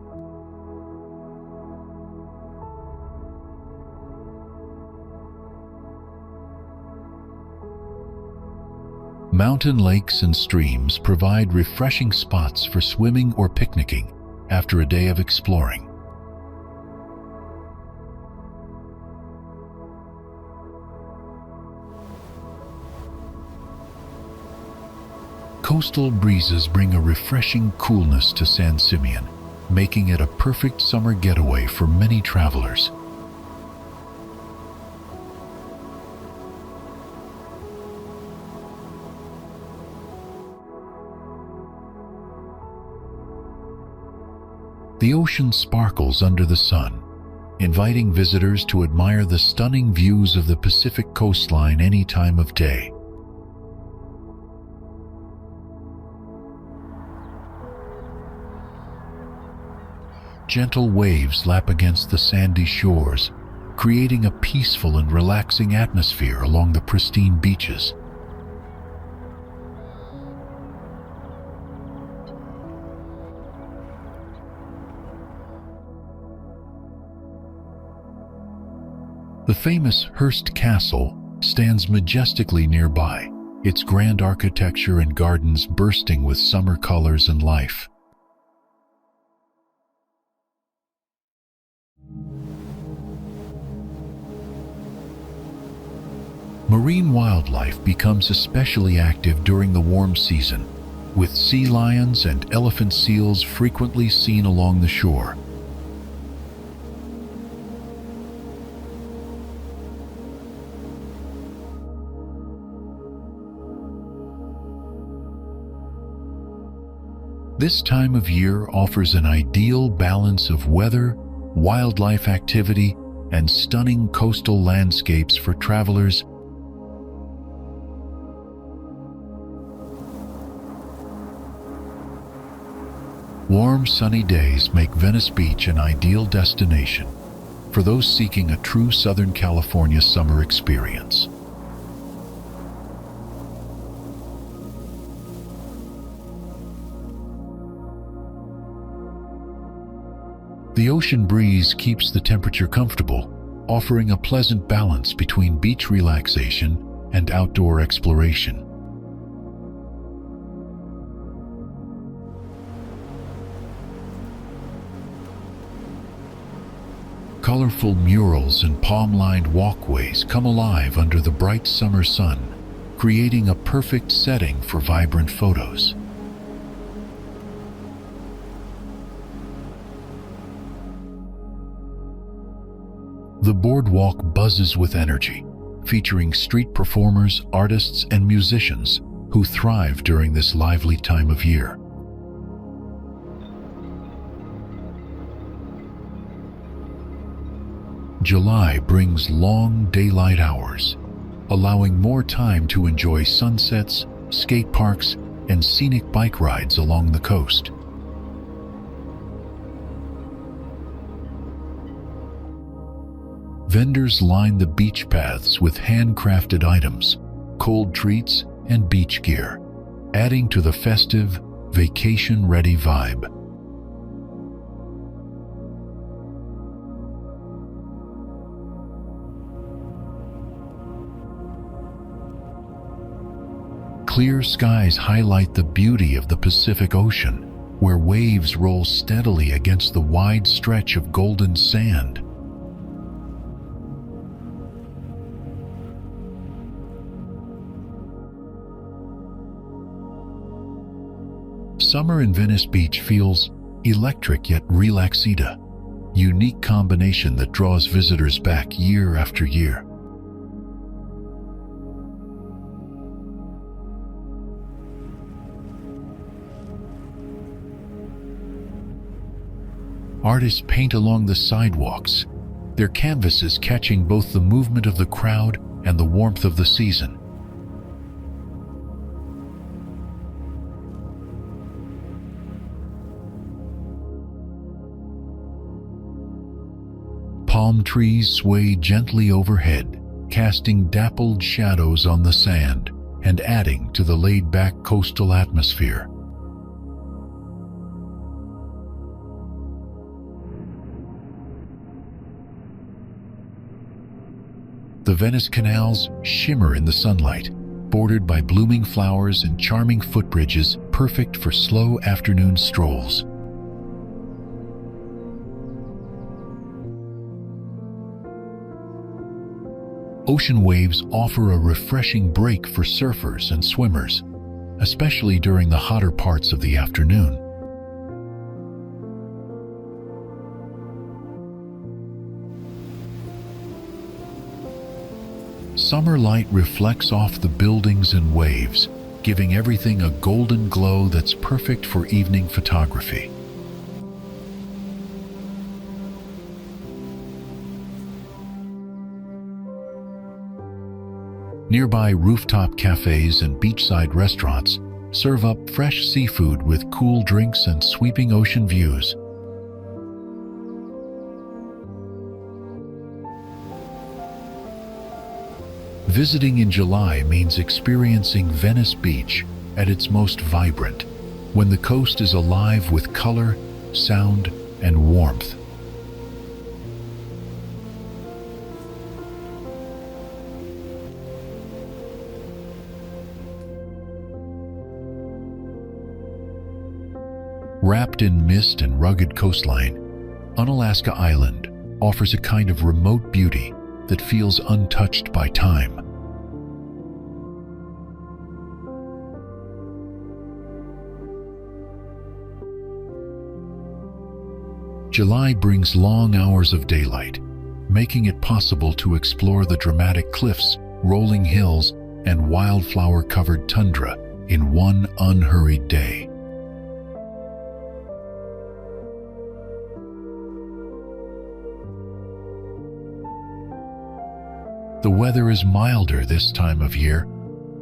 A: Mountain lakes and streams provide refreshing spots for swimming or picnicking after a day of exploring. Coastal breezes bring a refreshing coolness to San Simeon, making it a perfect summer getaway for many travelers. The ocean sparkles under the sun, inviting visitors to admire the stunning views of the Pacific coastline any time of day. Gentle waves lap against the sandy shores, creating a peaceful and relaxing atmosphere along the pristine beaches. The famous Hearst Castle stands majestically nearby, its grand architecture and gardens bursting with summer colors and life. Marine wildlife becomes especially active during the warm season, with sea lions and elephant seals frequently seen along the shore. This time of year offers an ideal balance of weather, wildlife activity, and stunning coastal landscapes for travelers. Warm, sunny days make Venice Beach an ideal destination for those seeking a true Southern California summer experience. The ocean breeze keeps the temperature comfortable, offering a pleasant balance between beach relaxation and outdoor exploration. Colorful murals and palm-lined walkways come alive under the bright summer sun, creating a perfect setting for vibrant photos. The boardwalk buzzes with energy, featuring street performers, artists, and musicians who thrive during this lively time of year. July brings long daylight hours, allowing more time to enjoy sunsets, skate parks, and scenic bike rides along the coast. Vendors line the beach paths with handcrafted items, cold treats, and beach gear, adding to the festive, vacation-ready vibe. Clear skies highlight the beauty of the Pacific Ocean, where waves roll steadily against the wide stretch of golden sand. Summer in Venice Beach feels electric yet relaxida, unique combination that draws visitors back year after year. Artists paint along the sidewalks, their canvases catching both the movement of the crowd and the warmth of the season. Palm trees sway gently overhead, casting dappled shadows on the sand and adding to the laid-back coastal atmosphere. The Venice canals shimmer in the sunlight, bordered by blooming flowers and charming footbridges, perfect for slow afternoon strolls. Ocean waves offer a refreshing break for surfers and swimmers, especially during the hotter parts of the afternoon. Summer light reflects off the buildings and waves, giving everything a golden glow that's perfect for evening photography. Nearby rooftop cafes and beachside restaurants serve up fresh seafood with cool drinks and sweeping ocean views. Visiting in July means experiencing Venice Beach at its most vibrant, when the coast is alive with color, sound, and warmth. Wrapped in mist and rugged coastline, Unalaska Island offers a kind of remote beauty that feels untouched by time. July brings long hours of daylight, making it possible to explore the dramatic cliffs, rolling hills, and wildflower-covered tundra in one unhurried day. The weather is milder this time of year,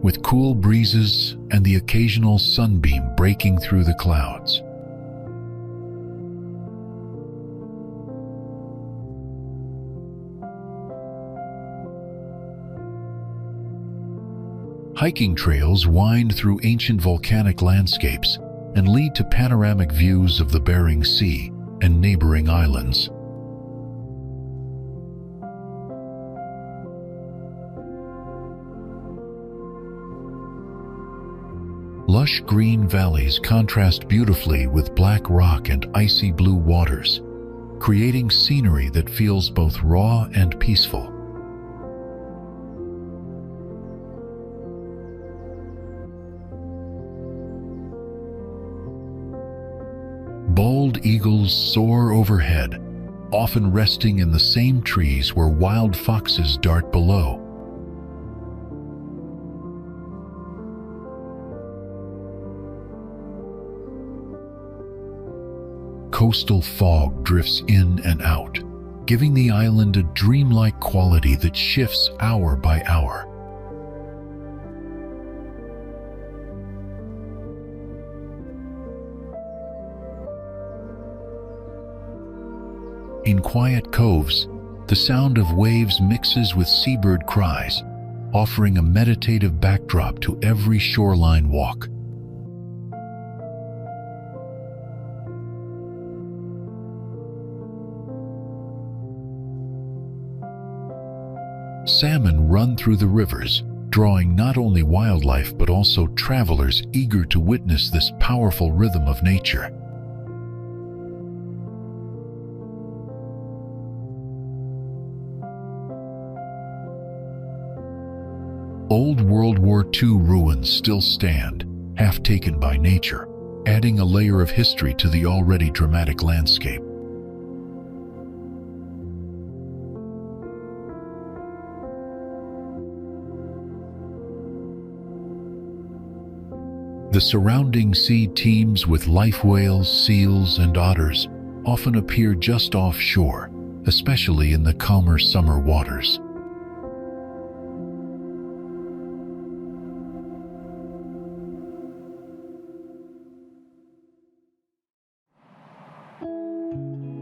A: with cool breezes and the occasional sunbeam breaking through the clouds. Hiking trails wind through ancient volcanic landscapes and lead to panoramic views of the Bering Sea and neighboring islands. Lush green valleys contrast beautifully with black rock and icy blue waters, creating scenery that feels both raw and peaceful. Bald eagles soar overhead, often resting in the same trees where wild foxes dart below. Coastal fog drifts in and out, giving the island a dreamlike quality that shifts hour by hour. In quiet coves, The sound of waves mixes with seabird cries, offering a meditative backdrop to every shoreline walk. Salmon run through the rivers, drawing not only wildlife but also travelers eager to witness this powerful rhythm of nature. Old World War II ruins still stand, half taken by nature, adding a layer of history to the already dramatic landscape. The surrounding sea teems with life whales, seals, and otters, often appear just offshore, especially in the calmer summer waters.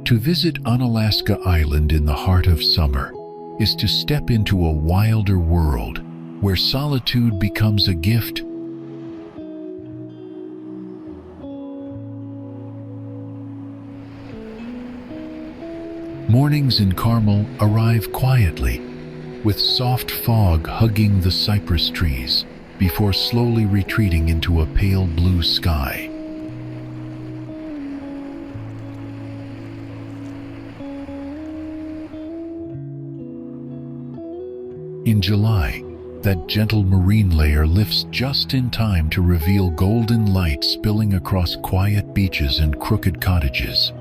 A: To visit Unalaska Island in the heart of summer is to step into a wilder world where solitude becomes a gift. Mornings in Carmel arrive quietly, with soft fog hugging the cypress trees before slowly retreating into a pale blue sky. In July, that gentle marine layer lifts just in time to reveal golden light spilling across quiet beaches and crooked cottages.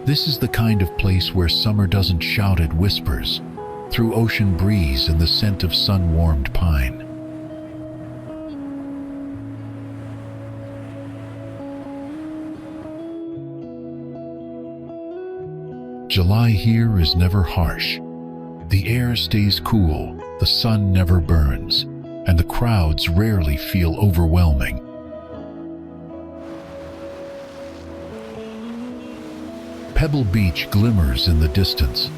A: This is the kind of place where summer doesn't shout at whispers, through ocean breeze and the scent of sun-warmed pine. July here is never harsh. The air stays cool, the sun never burns, and the crowds rarely feel overwhelming. Pebble Beach glimmers in the distance,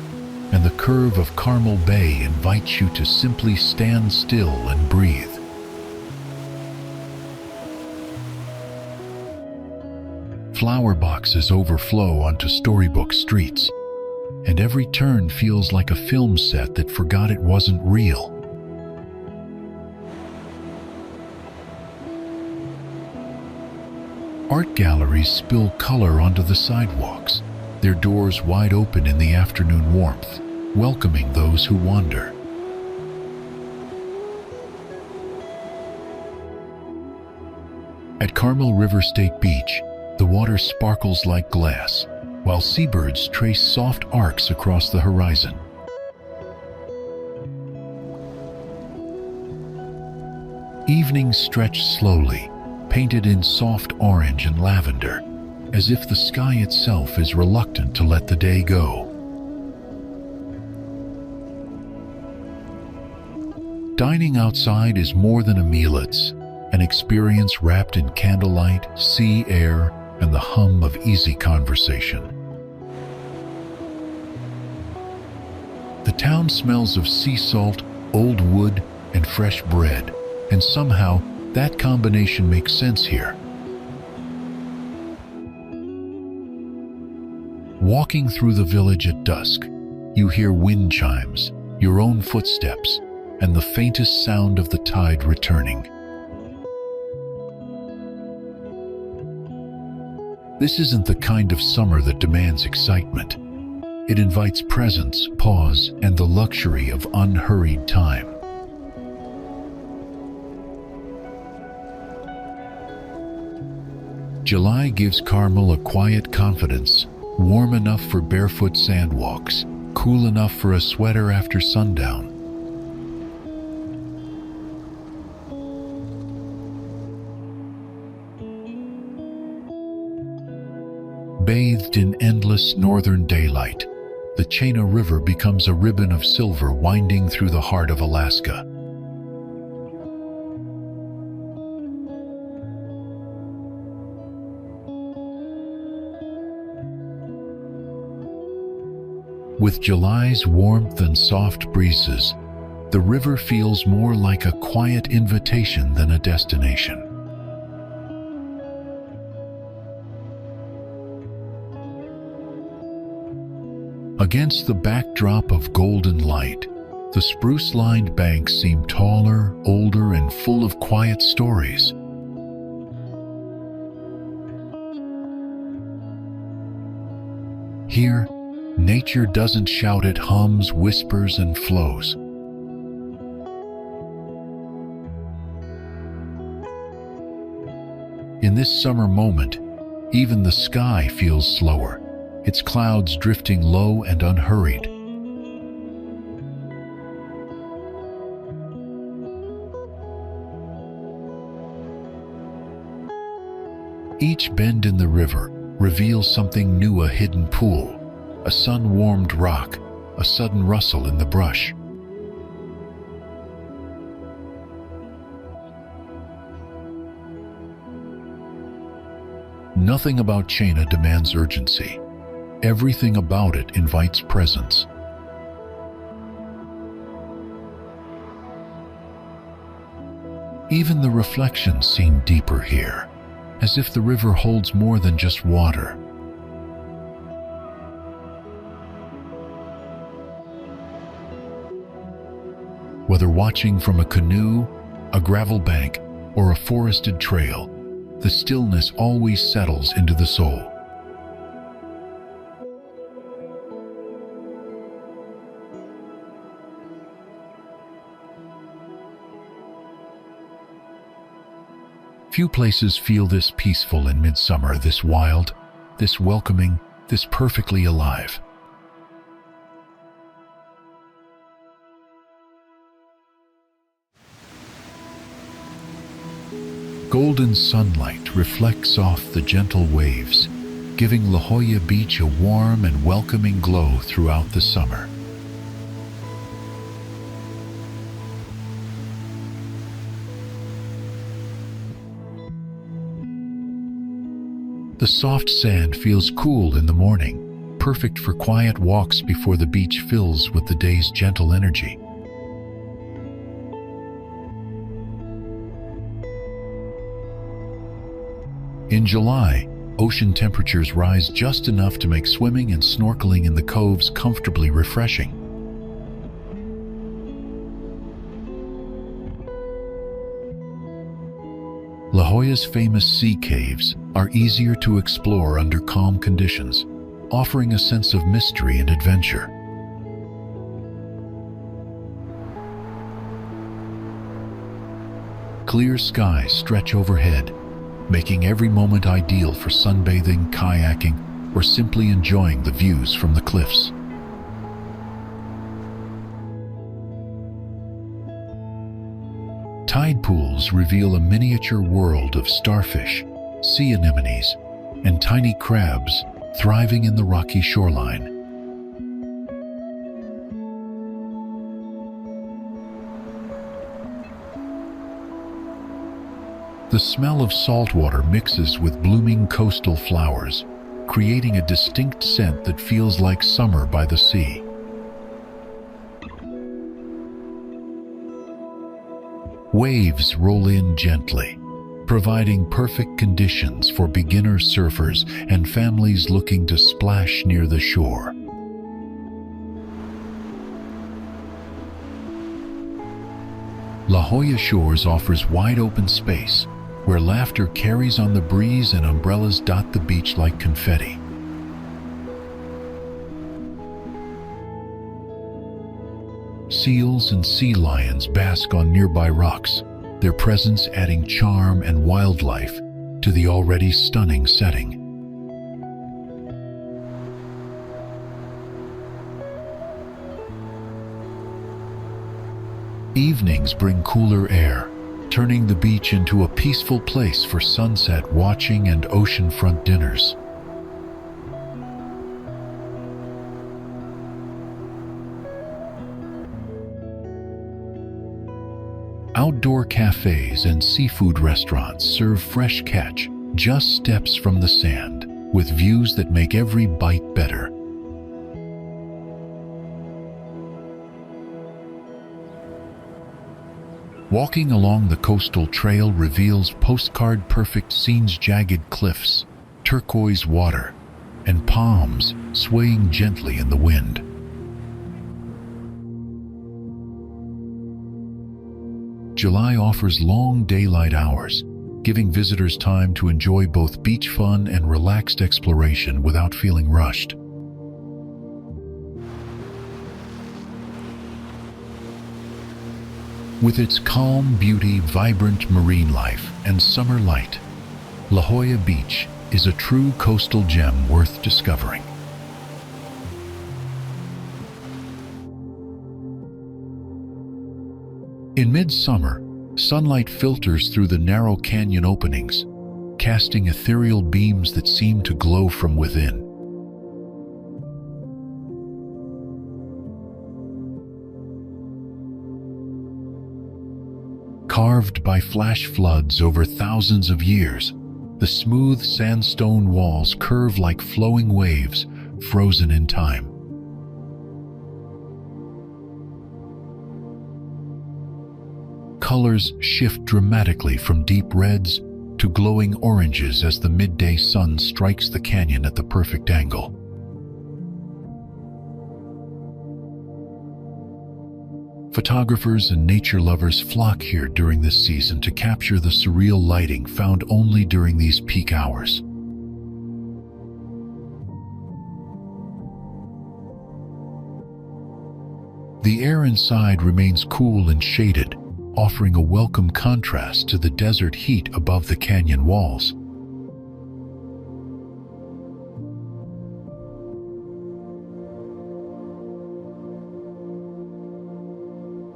A: and the curve of Carmel Bay invites you to simply stand still and breathe. Flower boxes overflow onto storybook streets, and every turn feels like a film set that forgot it wasn't real. Art galleries spill color onto the sidewalks, their doors wide open in the afternoon warmth, welcoming those who wander. At Carmel River State Beach, the water sparkles like glass, while seabirds trace soft arcs across the horizon. Evenings stretch slowly, painted in soft orange and lavender, as if the sky itself is reluctant to let the day go. Dining outside is more than a meal, it's an experience wrapped in candlelight, sea air, and the hum of easy conversation. The town smells of sea salt, old wood, and fresh bread, and somehow that combination makes sense here. Walking through the village at dusk, you hear wind chimes, your own footsteps, and the faintest sound of the tide returning. This isn't the kind of summer that demands excitement. It invites presence, pause, and the luxury of unhurried time. July gives Carmel a quiet confidence, warm enough for barefoot sand walks, cool enough for a sweater after sundown. Bathed in endless northern daylight, the Chena River becomes a ribbon of silver winding through the heart of Alaska. With July's warmth and soft breezes, the river feels more like a quiet invitation than a destination. Against the backdrop of golden light, the spruce-lined banks seem taller, older, and full of quiet stories. Here, nature doesn't shout, it hums, whispers, and flows. In this summer moment, even the sky feels slower, its clouds drifting low and unhurried. Each bend in the river reveals something new: a hidden pool, a sun-warmed rock, a sudden rustle in the brush. Nothing about Chena demands urgency. Everything about it invites presence. Even the reflections seem deeper here, as if the river holds more than just water. Whether watching from a canoe, a gravel bank, or a forested trail, the stillness always settles into the soul. Few places feel this peaceful in midsummer, this wild, this welcoming, this perfectly alive. Golden sunlight reflects off the gentle waves, giving La Jolla Beach a warm and welcoming glow throughout the summer. The soft sand feels cool in the morning, perfect for quiet walks before the beach fills with the day's gentle energy. In July, ocean temperatures rise just enough to make swimming and snorkeling in the coves comfortably refreshing. La Jolla's famous sea caves are easier to explore under calm conditions, offering a sense of mystery and adventure. Clear skies stretch overhead, making every moment ideal for sunbathing, kayaking, or simply enjoying the views from the cliffs. Tide pools reveal a miniature world of starfish, sea anemones, and tiny crabs thriving in the rocky shoreline. The smell of saltwater mixes with blooming coastal flowers, creating a distinct scent that feels like summer by the sea. Waves roll in gently, providing perfect conditions for beginner surfers and families looking to splash near the shore. La Jolla Shores offers wide open space, where laughter carries on the breeze and umbrellas dot the beach like confetti. Seals and sea lions bask on nearby rocks, their presence adding charm and wildlife to the already stunning setting. Evenings bring cooler air, turning the beach into a peaceful place for sunset watching and oceanfront dinners. Outdoor cafes and seafood restaurants serve fresh catch just steps from the sand, with views that make every bite better. Walking along the coastal trail reveals postcard-perfect scenes: jagged cliffs, turquoise water, and palms swaying gently in the wind. July offers long daylight hours, giving visitors time to enjoy both beach fun and relaxed exploration without feeling rushed. With its calm beauty, vibrant marine life, and summer light, La Jolla Beach is a true coastal gem worth discovering. In midsummer, sunlight filters through the narrow canyon openings, casting ethereal beams that seem to glow from within. Carved by flash floods over thousands of years, the smooth sandstone walls curve like flowing waves, frozen in time. Colors shift dramatically from deep reds to glowing oranges as the midday sun strikes the canyon at the perfect angle. Photographers and nature lovers flock here during this season to capture the surreal lighting found only during these peak hours. The air inside remains cool and shaded, offering a welcome contrast to the desert heat above the canyon walls.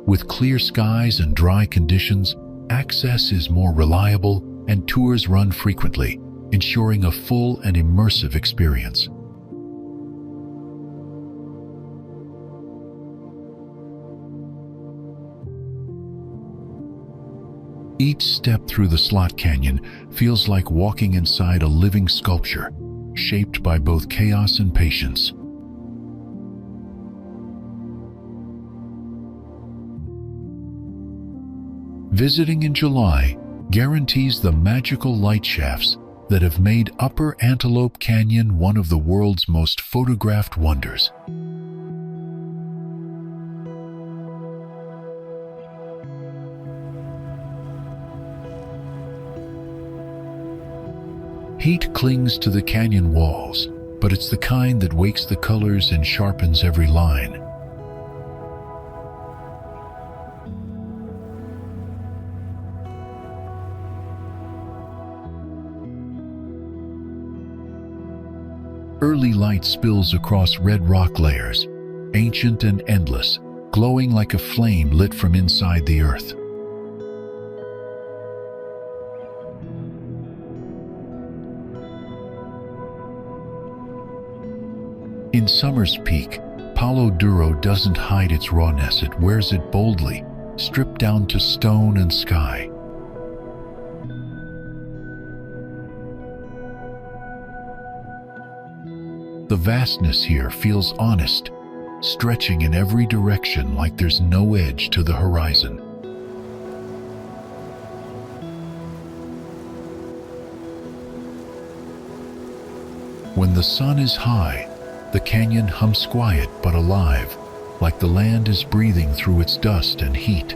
A: With clear skies and dry conditions, access is more reliable and tours run frequently, ensuring a full and immersive experience. Each step through the slot canyon feels like walking inside a living sculpture, shaped by both chaos and patience. Visiting in July guarantees the magical light shafts that have made Upper Antelope Canyon one of the world's most photographed wonders. Heat clings to the canyon walls, but it's the kind that wakes the colors and sharpens every line. Early light spills across red rock layers, ancient and endless, glowing like a flame lit from inside the earth. In summer's peak, Palo Duro doesn't hide its rawness, it wears it boldly, stripped down to stone and sky. The vastness here feels honest, stretching in every direction like there's no edge to the horizon. When the sun is high, the canyon hums quiet but alive, like the land is breathing through its dust and heat.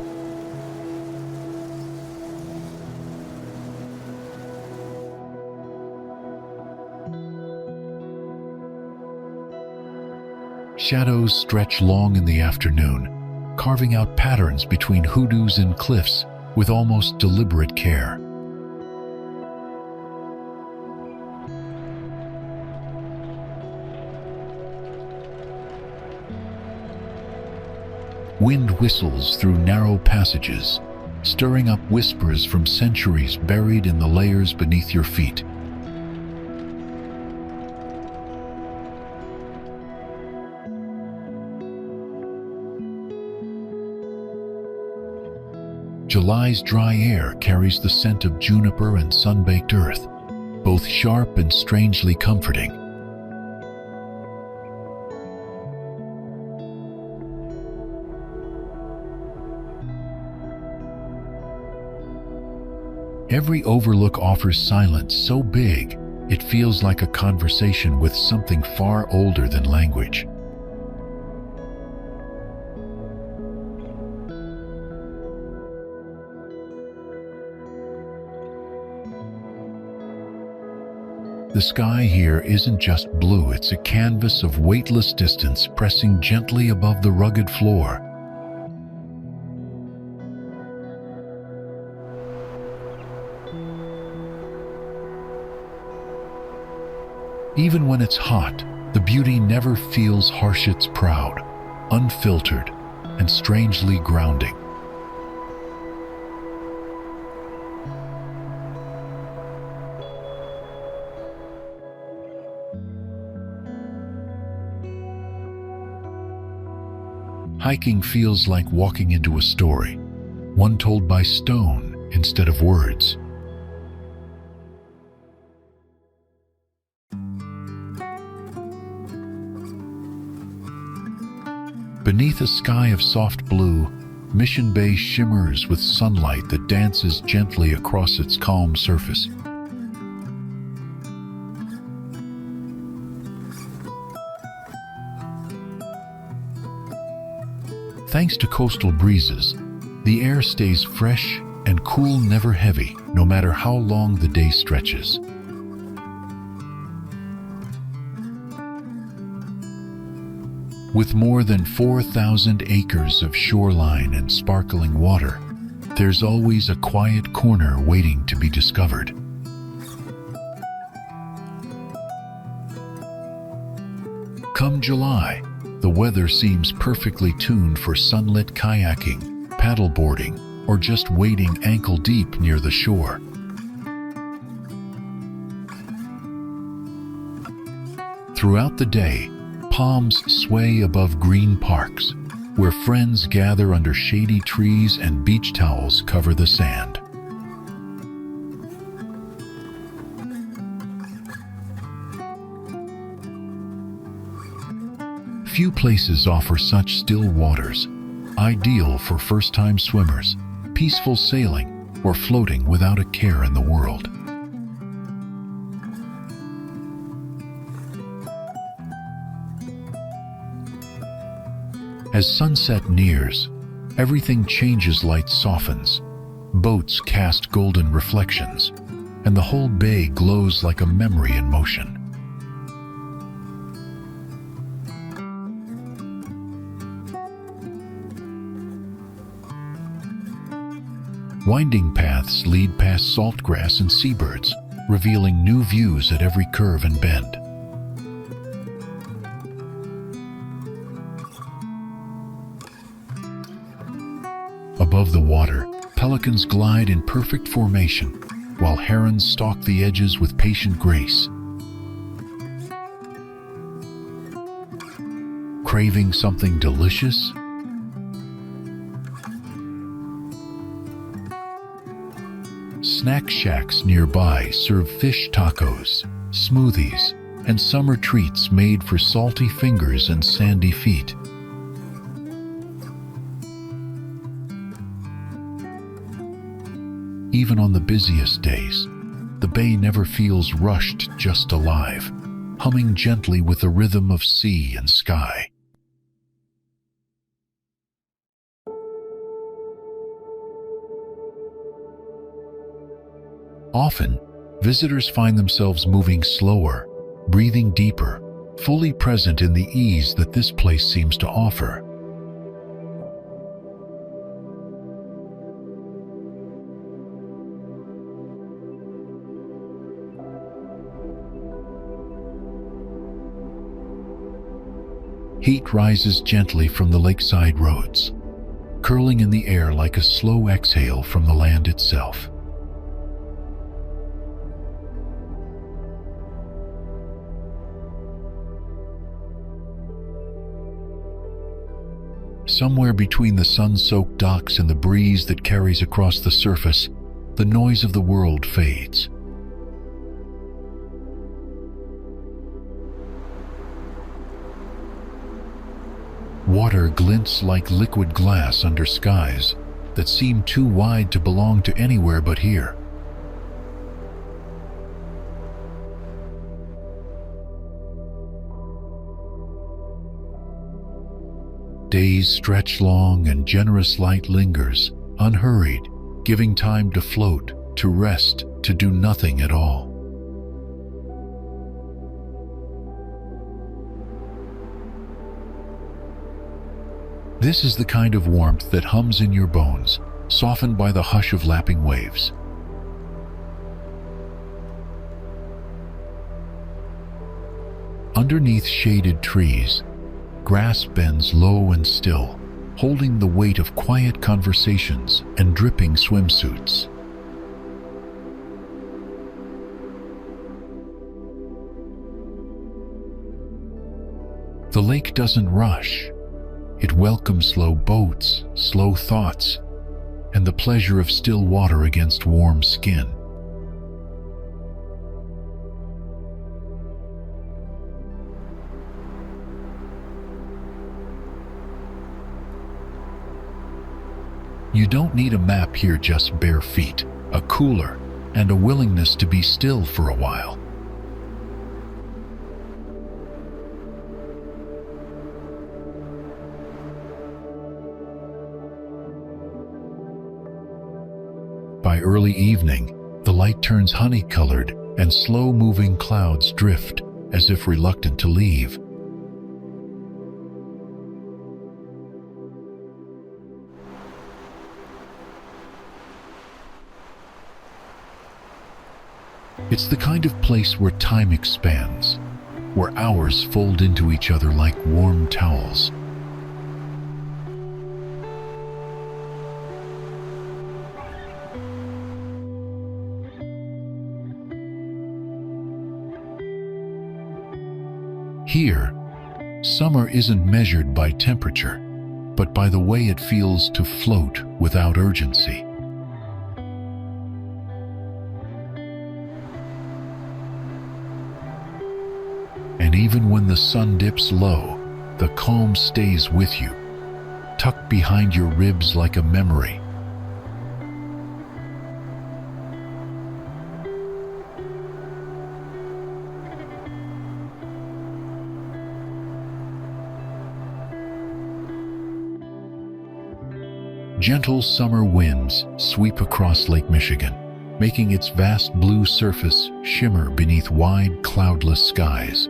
A: Shadows stretch long in the afternoon, carving out patterns between hoodoos and cliffs with almost deliberate care. Wind whistles through narrow passages, stirring up whispers from centuries buried in the layers beneath your feet. July's dry air carries the scent of juniper and sun-baked earth, both sharp and strangely comforting. Every overlook offers silence so big, it feels like a conversation with something far older than language. The sky here isn't just blue, it's a canvas of weightless distance pressing gently above the rugged floor. Even when it's hot, the beauty never feels harsh, it's proud, unfiltered, and strangely grounding. Hiking feels like walking into a story, one told by stone instead of words. Beneath a sky of soft blue, Mission Bay shimmers with sunlight that dances gently across its calm surface. Thanks to coastal breezes, the air stays fresh and cool, never heavy, no matter how long the day stretches. With more than 4,000 acres of shoreline and sparkling water, there's always a quiet corner waiting to be discovered. Come July, the weather seems perfectly tuned for sunlit kayaking, paddleboarding, or just wading ankle-deep near the shore. Throughout the day, palms sway above green parks, where friends gather under shady trees and beach towels cover the sand. Few places offer such still waters, ideal for first-time swimmers, peaceful sailing, or floating without a care in the world. As sunset nears, everything changes, light softens, boats cast golden reflections, and the whole bay glows like a memory in motion. Winding paths lead past saltgrass and seabirds, revealing new views at every curve and bend. Above the water, pelicans glide in perfect formation, while herons stalk the edges with patient grace. Craving something delicious? Snack shacks nearby serve fish tacos, smoothies, and summer treats made for salty fingers and sandy feet. Even on the busiest days, the bay never feels rushed, just alive, humming gently with the rhythm of sea and sky. Often, visitors find themselves moving slower, breathing deeper, fully present in the ease that this place seems to offer. Heat rises gently from the lakeside roads, curling in the air like a slow exhale from the land itself. Somewhere between the sun-soaked docks and the breeze that carries across the surface, the noise of the world fades. Water glints like liquid glass under skies that seem too wide to belong to anywhere but here. Days stretch long and generous light lingers, unhurried, giving time to float, to rest, to do nothing at all. This is the kind of warmth that hums in your bones, softened by the hush of lapping waves. Underneath shaded trees, grass bends low and still, holding the weight of quiet conversations and dripping swimsuits. The lake doesn't rush. It welcomes slow boats, slow thoughts, and the pleasure of still water against warm skin. You don't need a map here, just bare feet, a cooler, and a willingness to be still for a while. By early evening, the light turns honey-colored and slow-moving clouds drift as if reluctant to leave. It's the kind of place where time expands, where hours fold into each other like warm towels. Here, summer isn't measured by temperature, but by the way it feels to float without urgency. And even when the sun dips low, the calm stays with you, tucked behind your ribs like a memory. Gentle summer winds sweep across Lake Michigan, making its vast blue surface shimmer beneath wide, cloudless skies.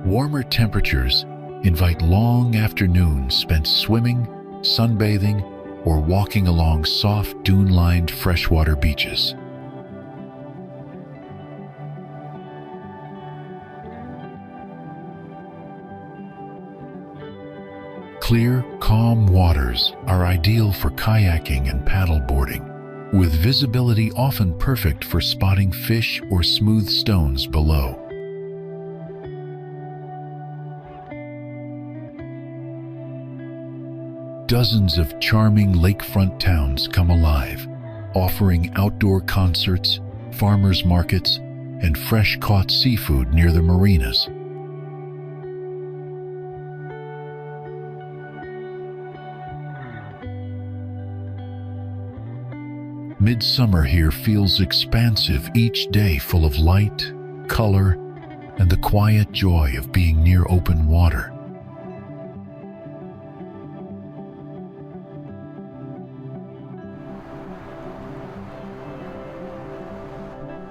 A: Warmer temperatures invite long afternoons spent swimming, sunbathing, or walking along soft, dune-lined freshwater beaches. Clear, calm waters are ideal for kayaking and paddleboarding, with visibility often perfect for spotting fish or smooth stones below. Dozens of charming lakefront towns come alive, offering outdoor concerts, farmers markets, and fresh-caught seafood near the marinas. Midsummer here feels expansive, each day full of light, color, and the quiet joy of being near open water.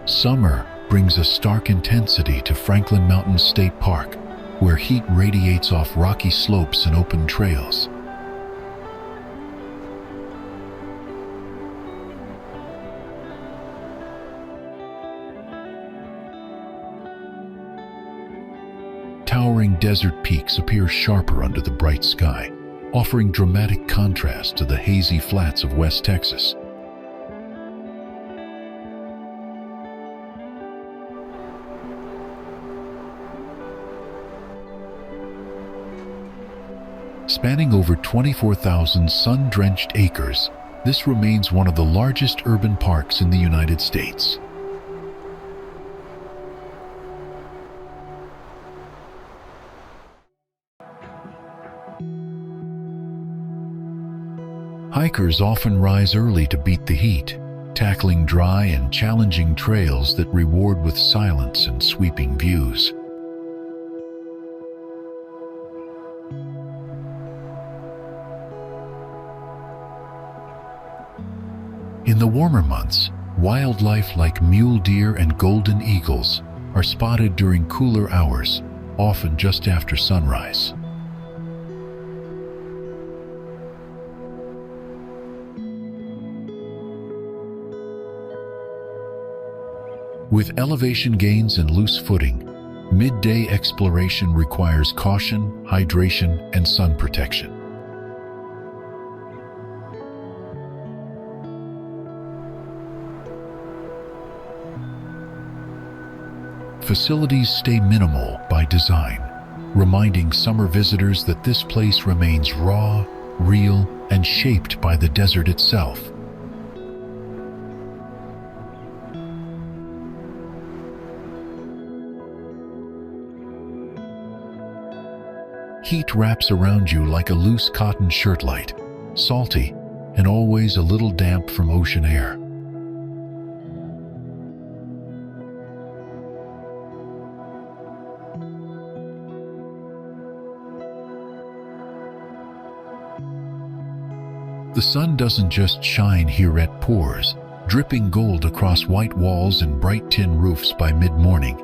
A: Summer brings a stark intensity to Franklin Mountain State Park, where heat radiates off rocky slopes and open trails. Towering desert peaks appear sharper under the bright sky, offering dramatic contrast to the hazy flats of West Texas. Spanning over 24,000 sun-drenched acres, this remains one of the largest urban parks in the United States. Hikers often rise early to beat the heat, tackling dry and challenging trails that reward with silence and sweeping views. In the warmer months, wildlife like mule deer and golden eagles are spotted during cooler hours, often just after sunrise. With elevation gains and loose footing, midday exploration requires caution, hydration, and sun protection. Facilities stay minimal by design, reminding summer visitors that this place remains raw, real, and shaped by the desert itself. Heat wraps around you like a loose cotton shirtlight, salty and always a little damp from ocean air. The sun doesn't just shine here at pours, dripping gold across white walls and bright tin roofs by mid-morning.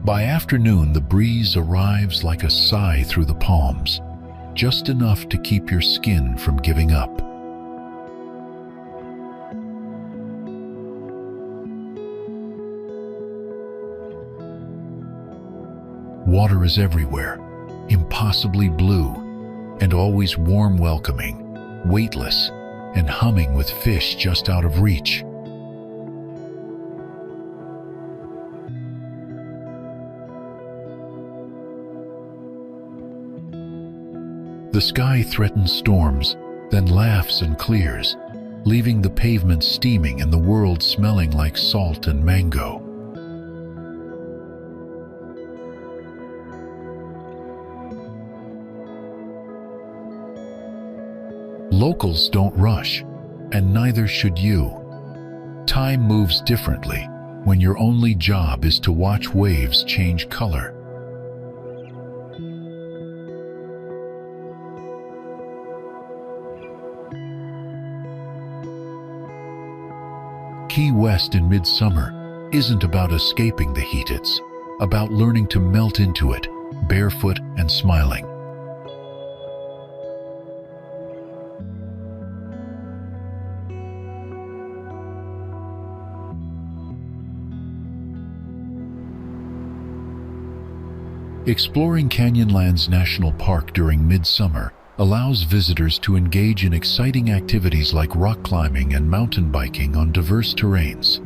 A: By afternoon, the breeze arrives like a sigh through the palms, just enough to keep your skin from giving up. Water is everywhere, impossibly blue, and always warm welcoming, weightless, and humming with fish just out of reach. The sky threatens storms, then laughs and clears, leaving the pavement steaming and the world smelling like salt and mango. Locals don't rush, and neither should you. Time moves differently when your only job is to watch waves change color. Key West in midsummer isn't about escaping the heat, it's about learning to melt into it, barefoot and smiling. Exploring Canyonlands National Park during midsummer allows visitors to engage in exciting activities like rock climbing and mountain biking on diverse terrains.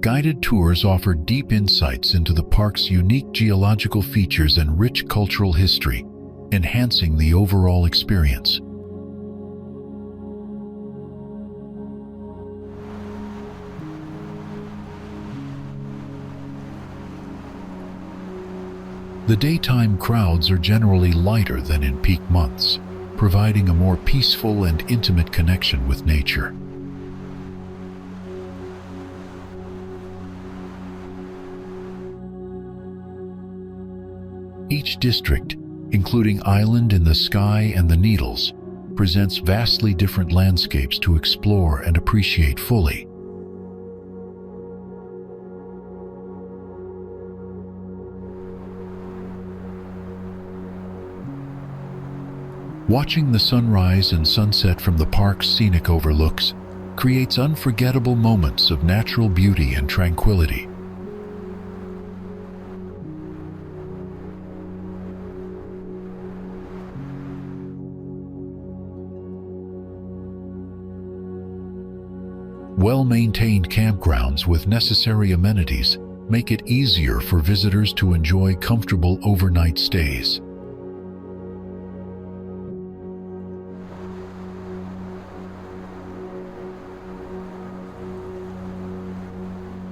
A: Guided tours offer deep insights into the park's unique geological features and rich cultural history, enhancing the overall experience. The daytime crowds are generally lighter than in peak months, providing a more peaceful and intimate connection with nature. Each district, including Island in the Sky and the Needles, presents vastly different landscapes to explore and appreciate fully. Watching the sunrise and sunset from the park's scenic overlooks creates unforgettable moments of natural beauty and tranquility. Well-maintained campgrounds with necessary amenities make it easier for visitors to enjoy comfortable overnight stays.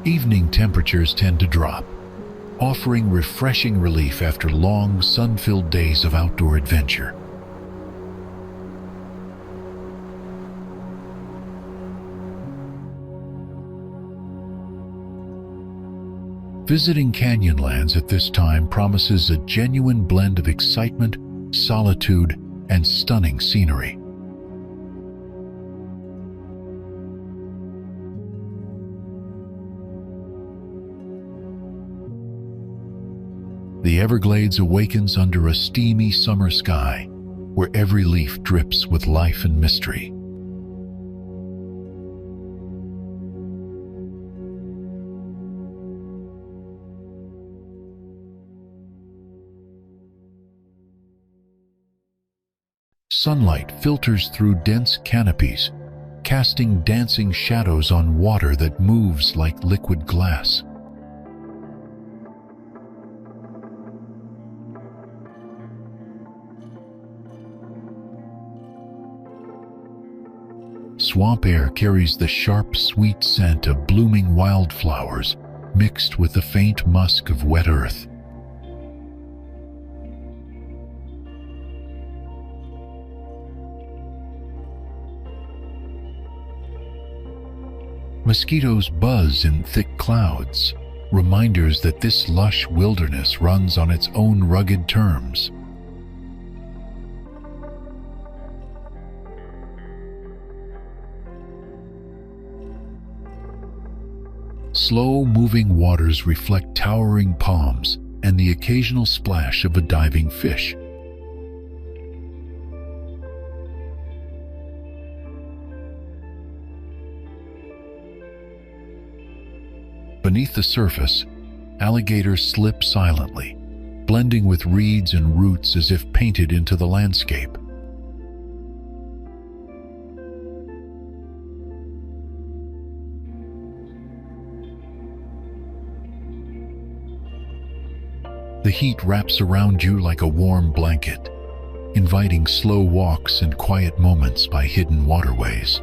A: Evening temperatures tend to drop, offering refreshing relief after long, sun-filled days of outdoor adventure. Visiting Canyonlands at this time promises a genuine blend of excitement, solitude, and stunning scenery. The Everglades awakens under a steamy summer sky, where every leaf drips with life and mystery. Sunlight filters through dense canopies, casting dancing shadows on water that moves like liquid glass. Swamp air carries the sharp, sweet scent of blooming wildflowers, mixed with the faint musk of wet earth. Mosquitoes buzz in thick clouds, reminders that this lush wilderness runs on its own rugged terms. Slow-moving waters reflect towering palms and the occasional splash of a diving fish. Beneath the surface, alligators slip silently, blending with reeds and roots as if painted into the landscape. The heat wraps around you like a warm blanket, inviting slow walks and quiet moments by hidden waterways.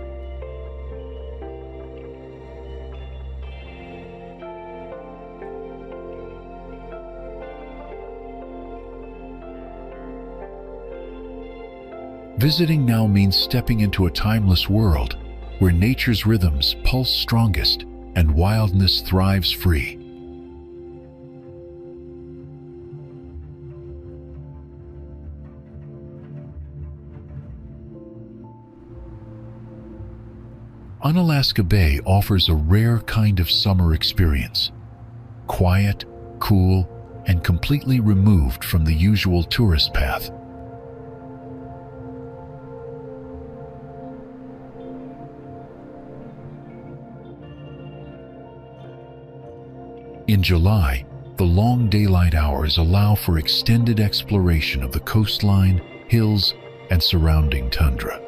A: Visiting now means stepping into a timeless world where nature's rhythms pulse strongest and wildness thrives free. Unalaska Bay offers a rare kind of summer experience, quiet, cool, and completely removed from the usual tourist path. In July, the long daylight hours allow for extended exploration of the coastline, hills, and surrounding tundra.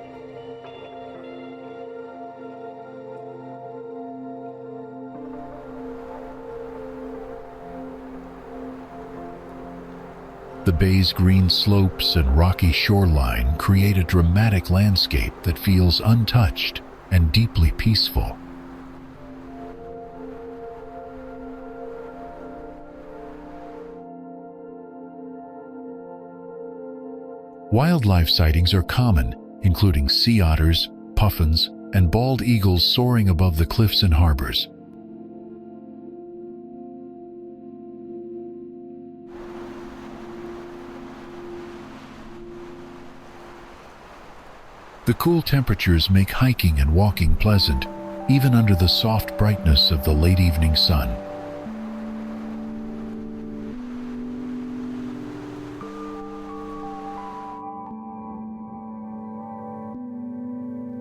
A: The bay's green slopes and rocky shoreline create a dramatic landscape that feels untouched and deeply peaceful. Wildlife sightings are common, including sea otters, puffins, and bald eagles soaring above the cliffs and harbors. The cool temperatures make hiking and walking pleasant, even under the soft brightness of the late evening sun.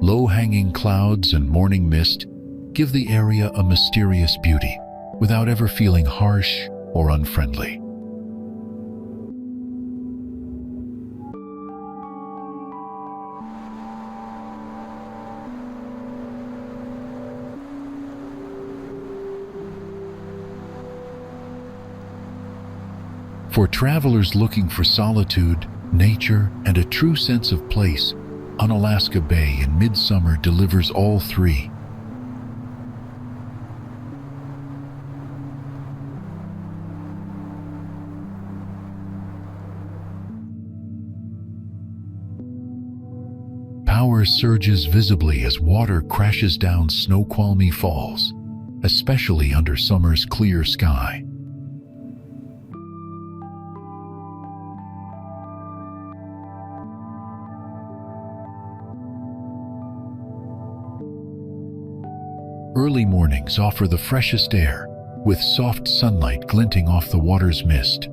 A: Low-hanging clouds and morning mist give the area a mysterious beauty, without ever feeling harsh or unfriendly. For travelers looking for solitude, nature, and a true sense of place, Unalaska Bay in midsummer delivers all three. power surges visibly as water crashes down Snoqualmie Falls, especially under summer's clear sky. Early mornings offer the freshest air, with soft sunlight glinting off the water's mist.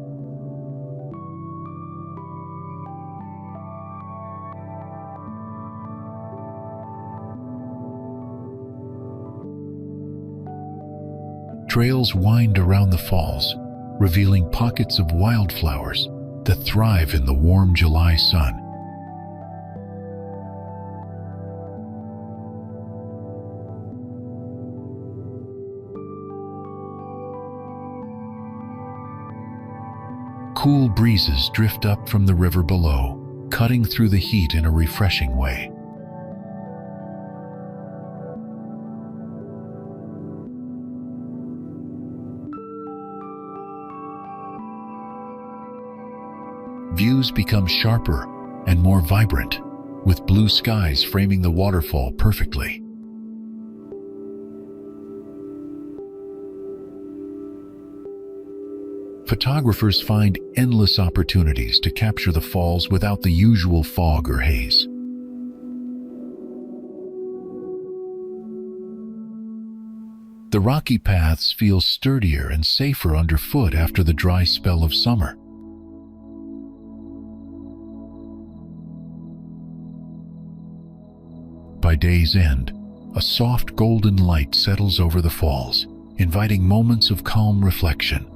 A: Trails wind around the falls, revealing pockets of wildflowers that thrive in the warm July sun. Cool breezes drift up from the river below, cutting through the heat in a refreshing way. Views become sharper and more vibrant, with blue skies framing the waterfall perfectly. Photographers find endless opportunities to capture the falls without the usual fog or haze. The rocky paths feel sturdier and safer underfoot after the dry spell of summer. By day's end, a soft golden light settles over the falls, inviting moments of calm reflection.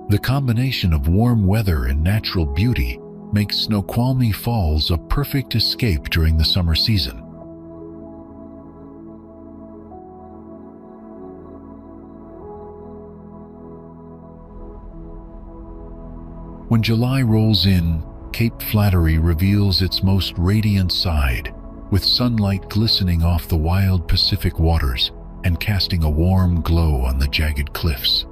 A: The combination of warm weather and natural beauty makes Snoqualmie Falls a perfect escape during the summer season. When July rolls in, Cape Flattery reveals its most radiant side, with sunlight glistening off the wild Pacific waters and casting a warm glow on the jagged cliffs.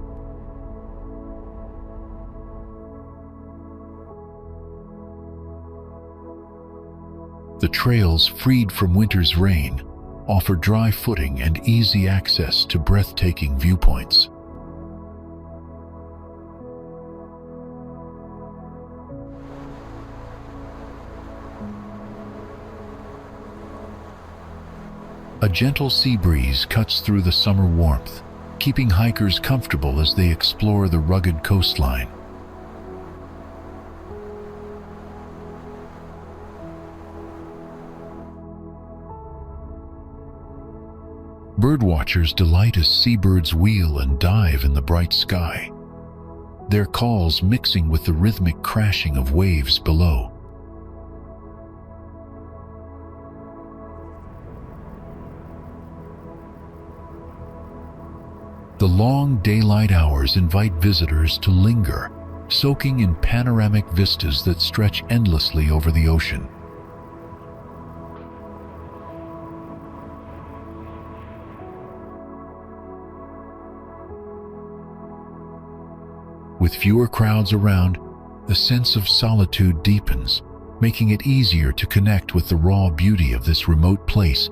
A: The trails, freed from winter's rain, offer dry footing and easy access to breathtaking viewpoints. A gentle sea breeze cuts through the summer warmth, keeping hikers comfortable as they explore the rugged coastline. Birdwatchers delight as seabirds wheel and dive in the bright sky, their calls mixing with the rhythmic crashing of waves below. The long daylight hours invite visitors to linger, soaking in panoramic vistas that stretch endlessly over the ocean. With fewer crowds around, the sense of solitude deepens, making it easier to connect with the raw beauty of this remote place.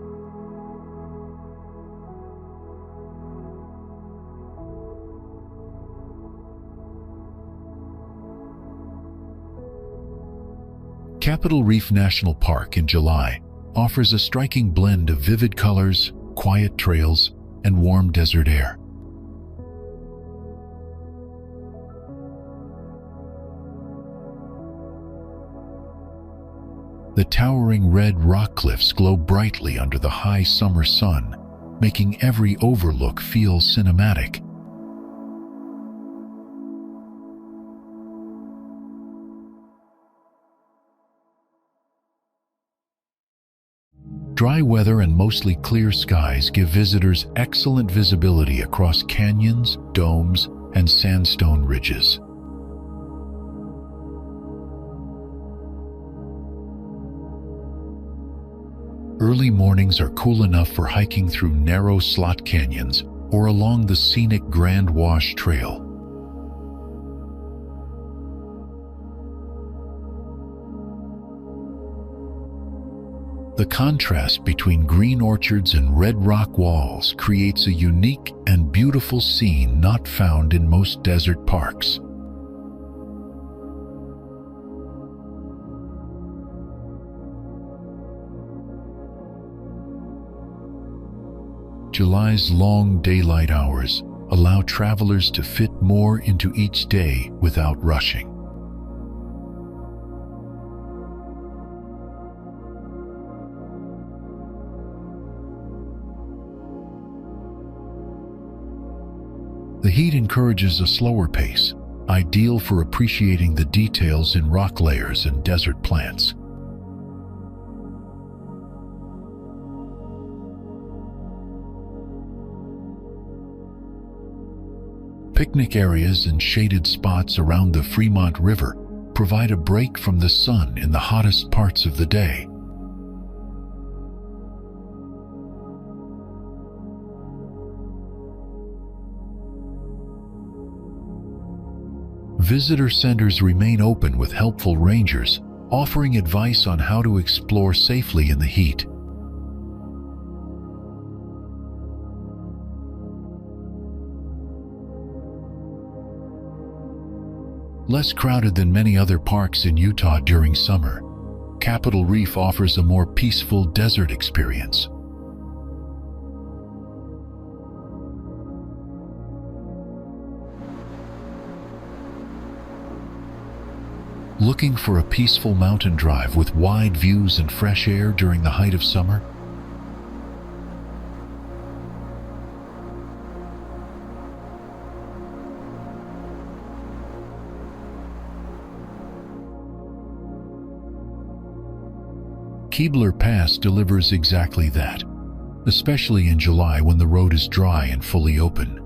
A: Capitol Reef National Park in July offers a striking blend of vivid colors, quiet trails, and warm desert air. The towering red rock cliffs glow brightly under the high summer sun, making every overlook feel cinematic. Dry weather and mostly clear skies give visitors excellent visibility across canyons, domes, and sandstone ridges. Early mornings are cool enough for hiking through narrow slot canyons or along the scenic Grand Wash Trail. The contrast between green orchards and red rock walls creates a unique and beautiful scene not found in most desert parks. July's long daylight hours allow travelers to fit more into each day without rushing. The heat encourages a slower pace, ideal for appreciating the details in rock layers and desert plants. Picnic areas and shaded spots around the Fremont River provide a break from the sun in the hottest parts of the day. Visitor centers remain open with helpful rangers, offering advice on how to explore safely in the heat. Less crowded than many other parks in Utah during summer, Capitol Reef offers a more peaceful desert experience. Looking for a peaceful mountain drive with wide views and fresh air during the height of summer? Keebler Pass delivers exactly that, especially in July when the road is dry and fully open.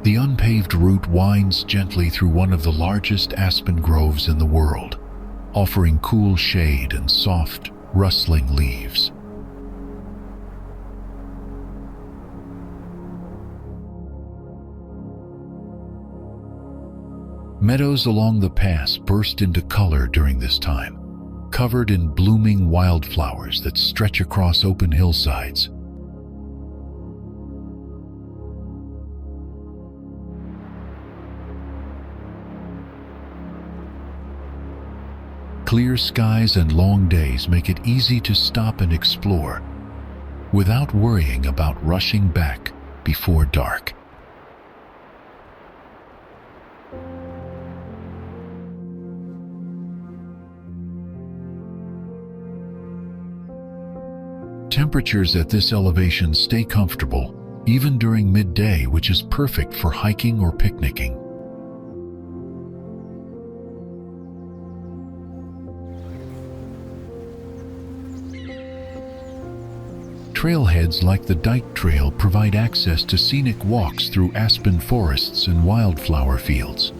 A: The unpaved route winds gently through one of the largest aspen groves in the world, offering cool shade and soft, rustling leaves. Meadows along the pass burst into color during this time, covered in blooming wildflowers that stretch across open hillsides. Clear skies and long days make it easy to stop and explore, without worrying about rushing back before dark. Temperatures at this elevation stay comfortable, even during midday, which is perfect for hiking or picnicking. Trailheads like the Dyke Trail provide access to scenic walks through aspen forests and wildflower fields.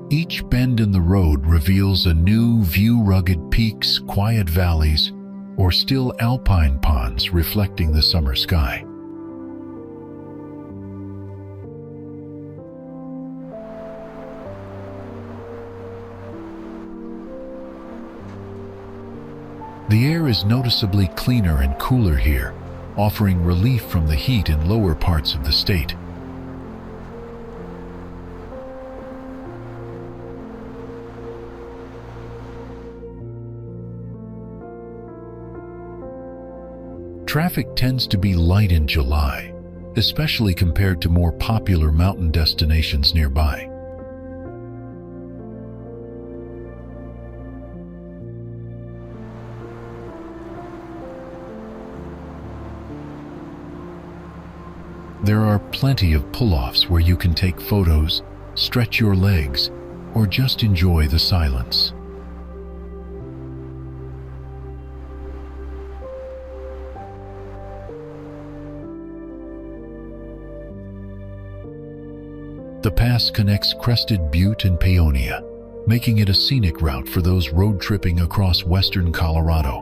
A: Each bend in the road reveals a new view: rugged peaks, quiet valleys, or still alpine ponds reflecting the summer sky. The air is noticeably cleaner and cooler here, offering relief from the heat in lower parts of the state. Traffic tends to be light in July, especially compared to more popular mountain destinations nearby. There are plenty of pull-offs where you can take photos, stretch your legs, or just enjoy the silence. The pass connects Crested Butte and Paonia, making it a scenic route for those road tripping across western Colorado.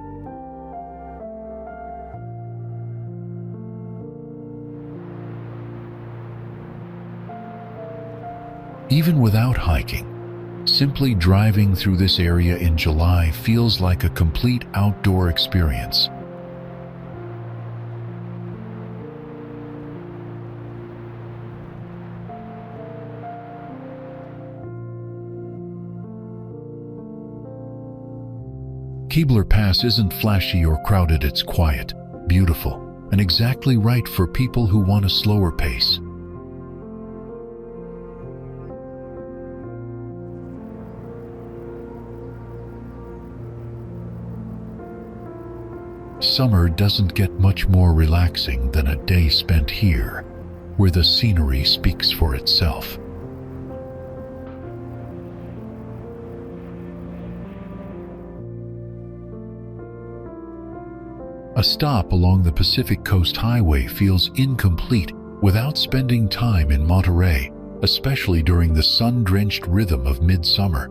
A: Even without hiking, simply driving through this area in July feels like a complete outdoor experience. Keebler Pass isn't flashy or crowded, it's quiet, beautiful, and exactly right for people who want a slower pace. Summer doesn't get much more relaxing than a day spent here, where the scenery speaks for itself. A stop along the Pacific Coast Highway feels incomplete without spending time in Monterey, especially during the sun-drenched rhythm of midsummer.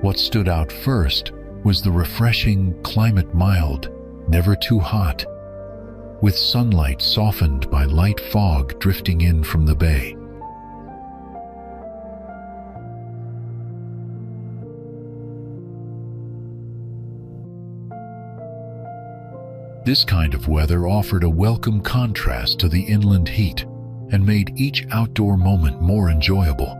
A: What stood out first was the refreshing climate, mild, never too hot, with sunlight softened by light fog drifting in from the bay. This kind of weather offered a welcome contrast to the inland heat and made each outdoor moment more enjoyable.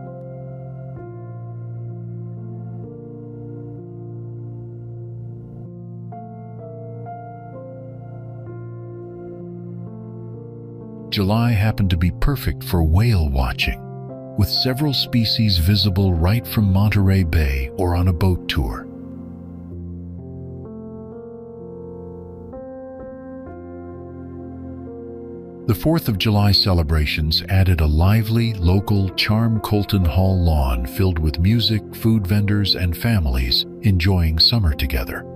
A: July happened to be perfect for whale watching, with several species visible right from Monterey Bay or on a boat tour. The 4th of July celebrations added a lively, local Charm-Colton Hall lawn filled with music, food vendors, and families enjoying summer together.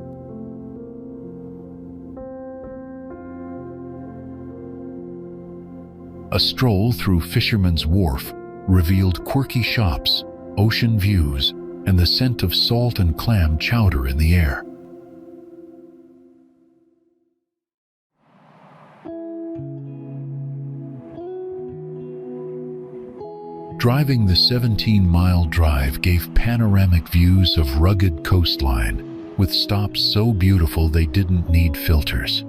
A: A stroll through Fisherman's Wharf revealed quirky shops, ocean views, and the scent of salt and clam chowder in the air. Driving the 17-mile drive gave panoramic views of rugged coastline, with stops so beautiful they didn't need filters.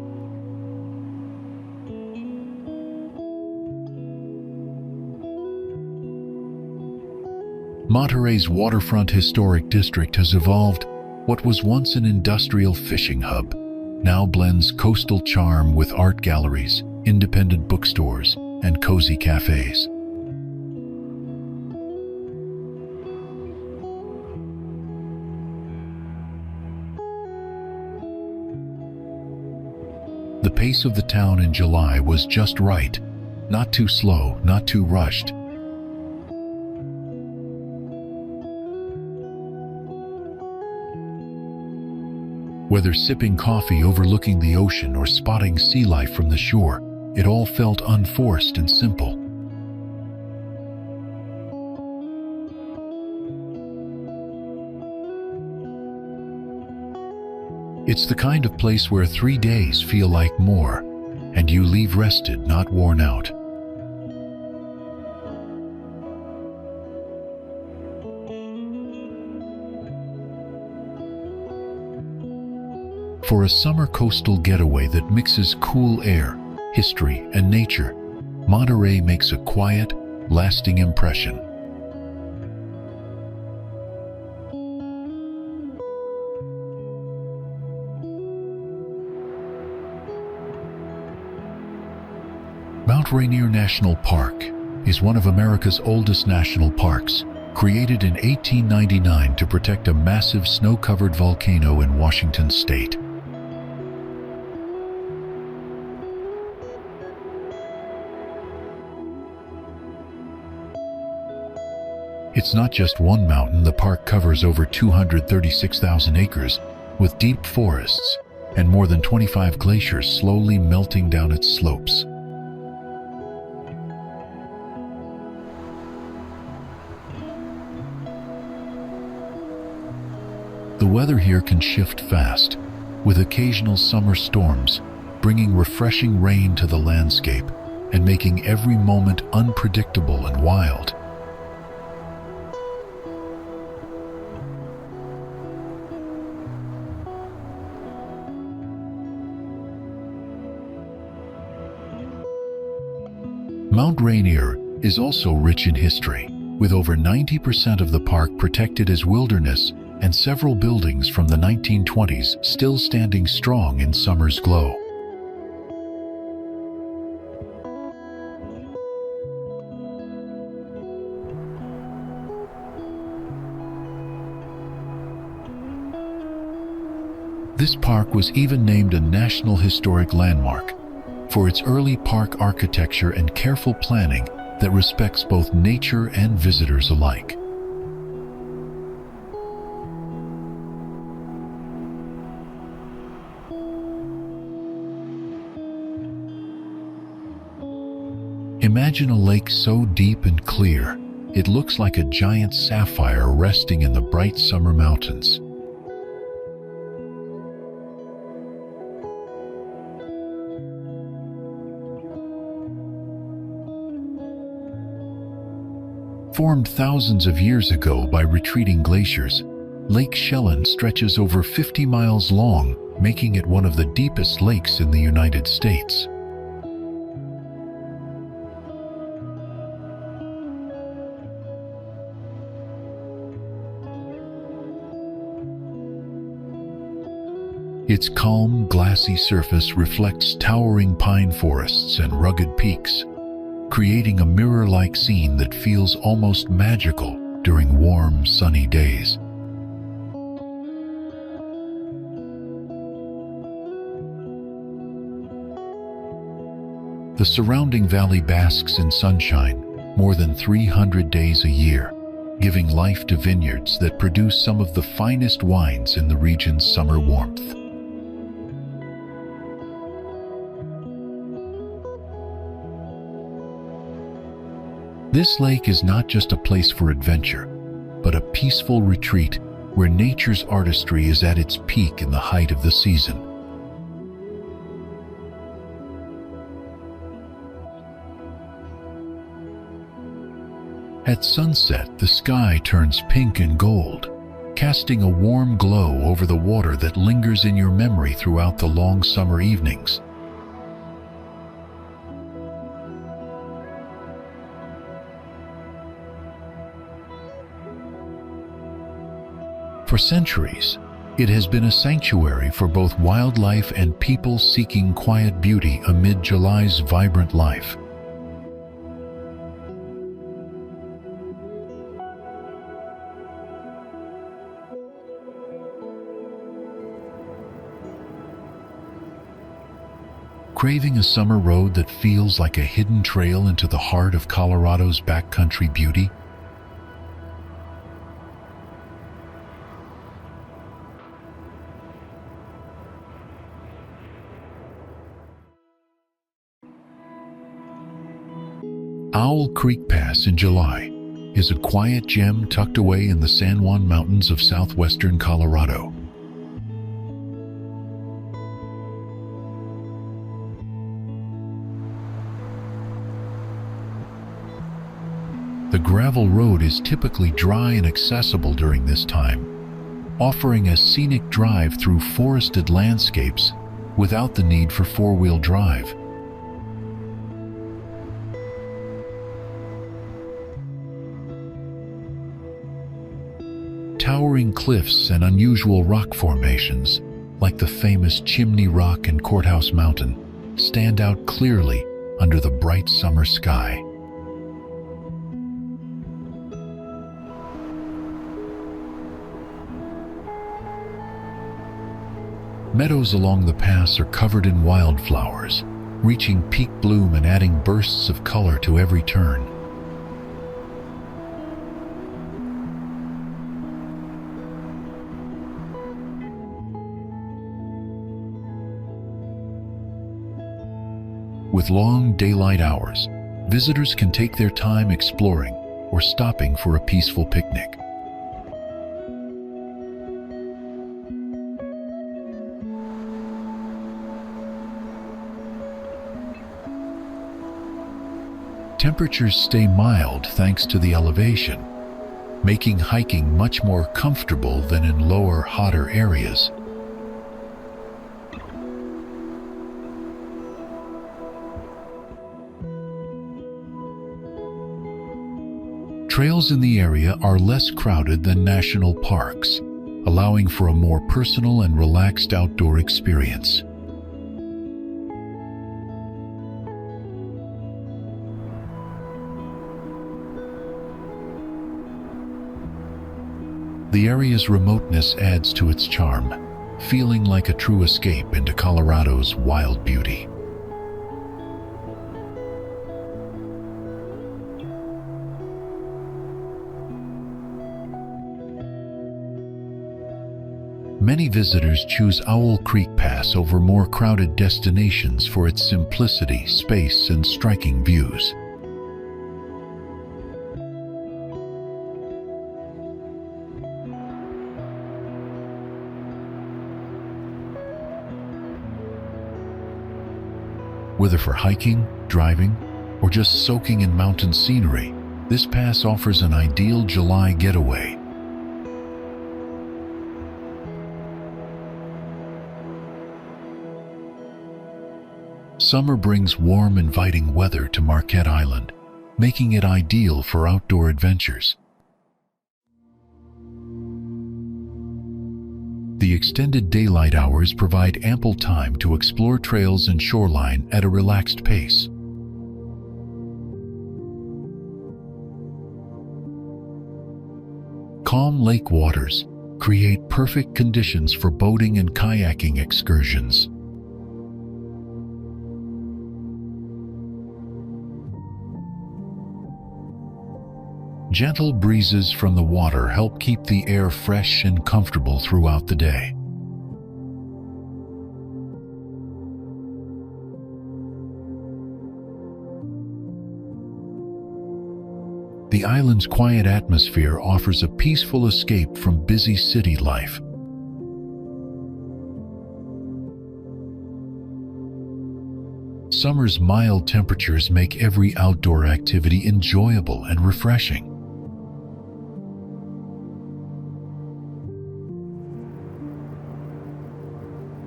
A: Monterey's waterfront historic district has evolved. What was once an industrial fishing hub now blends coastal charm with art galleries, independent bookstores, and cozy cafes. The pace of the town in July was just right, not too slow, not too rushed. Whether sipping coffee overlooking the ocean or spotting sea life from the shore, it all felt unforced and simple. It's the kind of place where 3 days feel like more, and you leave rested, not worn out. For a summer coastal getaway that mixes cool air, history, and nature, Monterey makes a quiet, lasting impression. Mount Rainier National Park is one of America's oldest national parks, created in 1899 to protect a massive snow-covered volcano in Washington state. It's not just one mountain. The park covers over 236,000 acres, with deep forests, and more than 25 glaciers slowly melting down its slopes. The weather here can shift fast, with occasional summer storms bringing refreshing rain to the landscape and making every moment unpredictable and wild. Mount Rainier is also rich in history, with over 90% of the park protected as wilderness and several buildings from the 1920s still standing strong in summer's glow. This park was even named a National Historic Landmark for its early park architecture and careful planning that respects both nature and visitors alike. Imagine a lake so deep and clear, it looks like a giant sapphire resting in the bright summer mountains. Formed thousands of years ago by retreating glaciers, Lake Chelan stretches over 50 miles long, making it one of the deepest lakes in the United States. Its calm, glassy surface reflects towering pine forests and rugged peaks, creating a mirror-like scene that feels almost magical during warm, sunny days. The surrounding valley basks in sunshine more than 300 days a year, giving life to vineyards that produce some of the finest wines in the region's summer warmth. This lake is not just a place for adventure, but a peaceful retreat where nature's artistry is at its peak in the height of the season. At sunset, the sky turns pink and gold, casting a warm glow over the water that lingers in your memory throughout the long summer evenings. For centuries, it has been a sanctuary for both wildlife and people seeking quiet beauty amid July's vibrant life. Craving a summer road that feels like a hidden trail into the heart of Colorado's backcountry beauty? Owl Creek Pass in July is a quiet gem tucked away in the San Juan Mountains of southwestern Colorado. The gravel road is typically dry and accessible during this time, offering a scenic drive through forested landscapes without the need for four-wheel drive. Towering cliffs and unusual rock formations, like the famous Chimney Rock and Courthouse Mountain, stand out clearly under the bright summer sky. Meadows along the pass are covered in wildflowers, reaching peak bloom and adding bursts of color to every turn. With long daylight hours, visitors can take their time exploring or stopping for a peaceful picnic. Temperatures stay mild thanks to the elevation, making hiking much more comfortable than in lower, hotter areas. Trails in the area are less crowded than national parks, allowing for a more personal and relaxed outdoor experience. The area's remoteness adds to its charm, feeling like a true escape into Colorado's wild beauty. Many visitors choose Owl Creek Pass over more crowded destinations for its simplicity, space, and striking views. Whether for hiking, driving, or just soaking in mountain scenery, this pass offers an ideal July getaway. Summer brings warm, inviting weather to Marquette Island, making it ideal for outdoor adventures. The extended daylight hours provide ample time to explore trails and shoreline at a relaxed pace. Calm lake waters create perfect conditions for boating and kayaking excursions. Gentle breezes from the water help keep the air fresh and comfortable throughout the day. The island's quiet atmosphere offers a peaceful escape from busy city life. Summer's mild temperatures make every outdoor activity enjoyable and refreshing.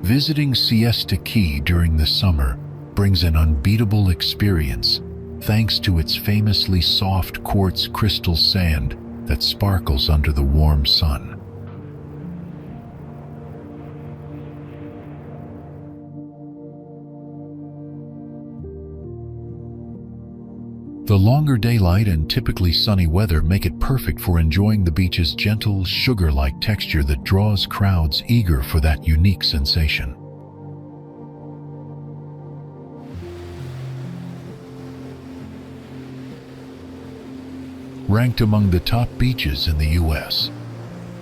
A: Visiting Siesta Key during the summer brings an unbeatable experience, thanks to its famously soft quartz crystal sand that sparkles under the warm sun. The longer daylight and typically sunny weather make it perfect for enjoying the beach's gentle, sugar-like texture that draws crowds eager for that unique sensation. Ranked among the top beaches in the U.S.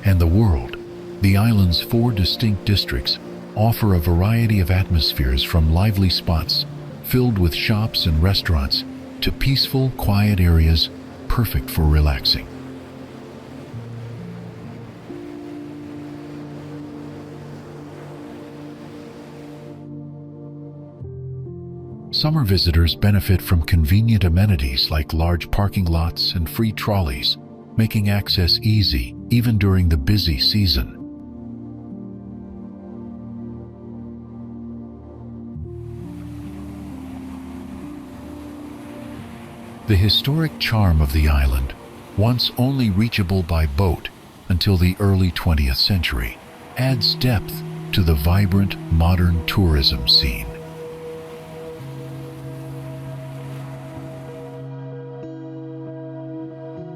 A: and the world, the island's 4 distinct districts offer a variety of atmospheres, from lively spots filled with shops and restaurants to peaceful, quiet areas perfect for relaxing. Summer visitors benefit from convenient amenities like large parking lots and free trolleys, making access easy even during the busy season. The historic charm of the island, once only reachable by boat until the early 20th century, adds depth to the vibrant modern tourism scene.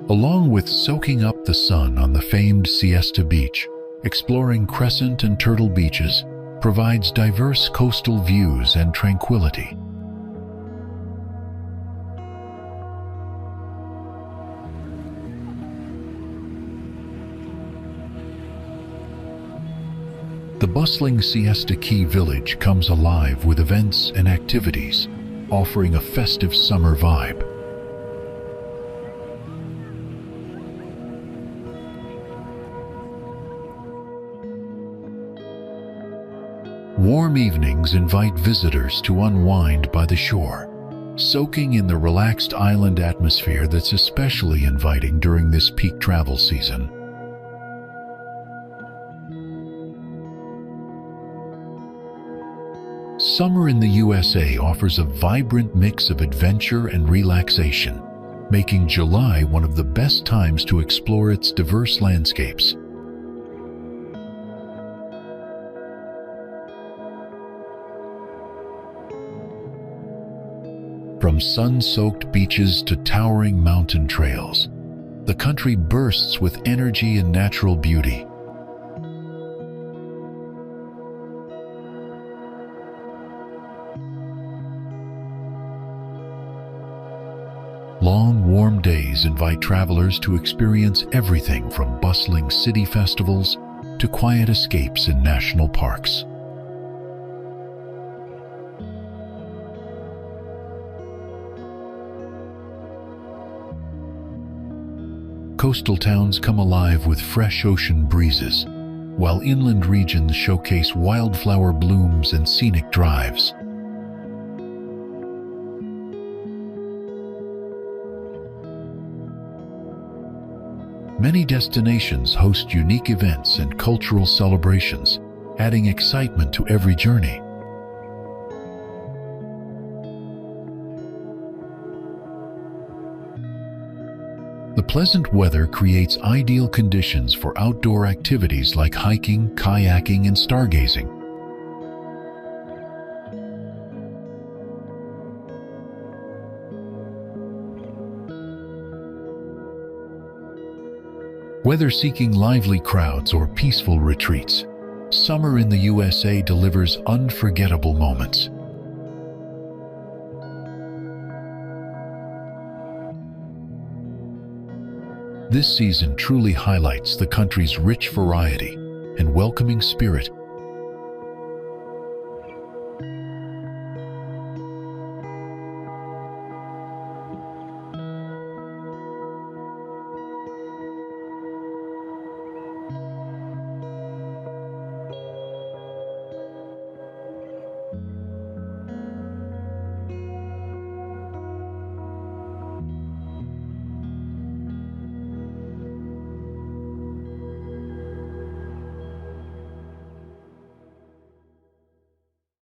A: Along with soaking up the sun on the famed Siesta Beach, exploring Crescent and Turtle beaches provides diverse coastal views and tranquility. The bustling Siesta Key village comes alive with events and activities, offering a festive summer vibe. Warm evenings invite visitors to unwind by the shore, soaking in the relaxed island atmosphere that's especially inviting during this peak travel season. Summer in the USA offers a vibrant mix of adventure and relaxation, making July one of the best times to explore its diverse landscapes. From sun-soaked beaches to towering mountain trails, the country bursts with energy and natural beauty. Long, warm days invite travelers to experience everything from bustling city festivals to quiet escapes in national parks. Coastal towns come alive with fresh ocean breezes, while inland regions showcase wildflower blooms and scenic drives. Many destinations host unique events and cultural celebrations, adding excitement to every journey. The pleasant weather creates ideal conditions for outdoor activities like hiking, kayaking, and stargazing. Whether seeking lively crowds or peaceful retreats, summer in the USA delivers unforgettable moments. This season truly highlights the country's rich variety and welcoming spirit,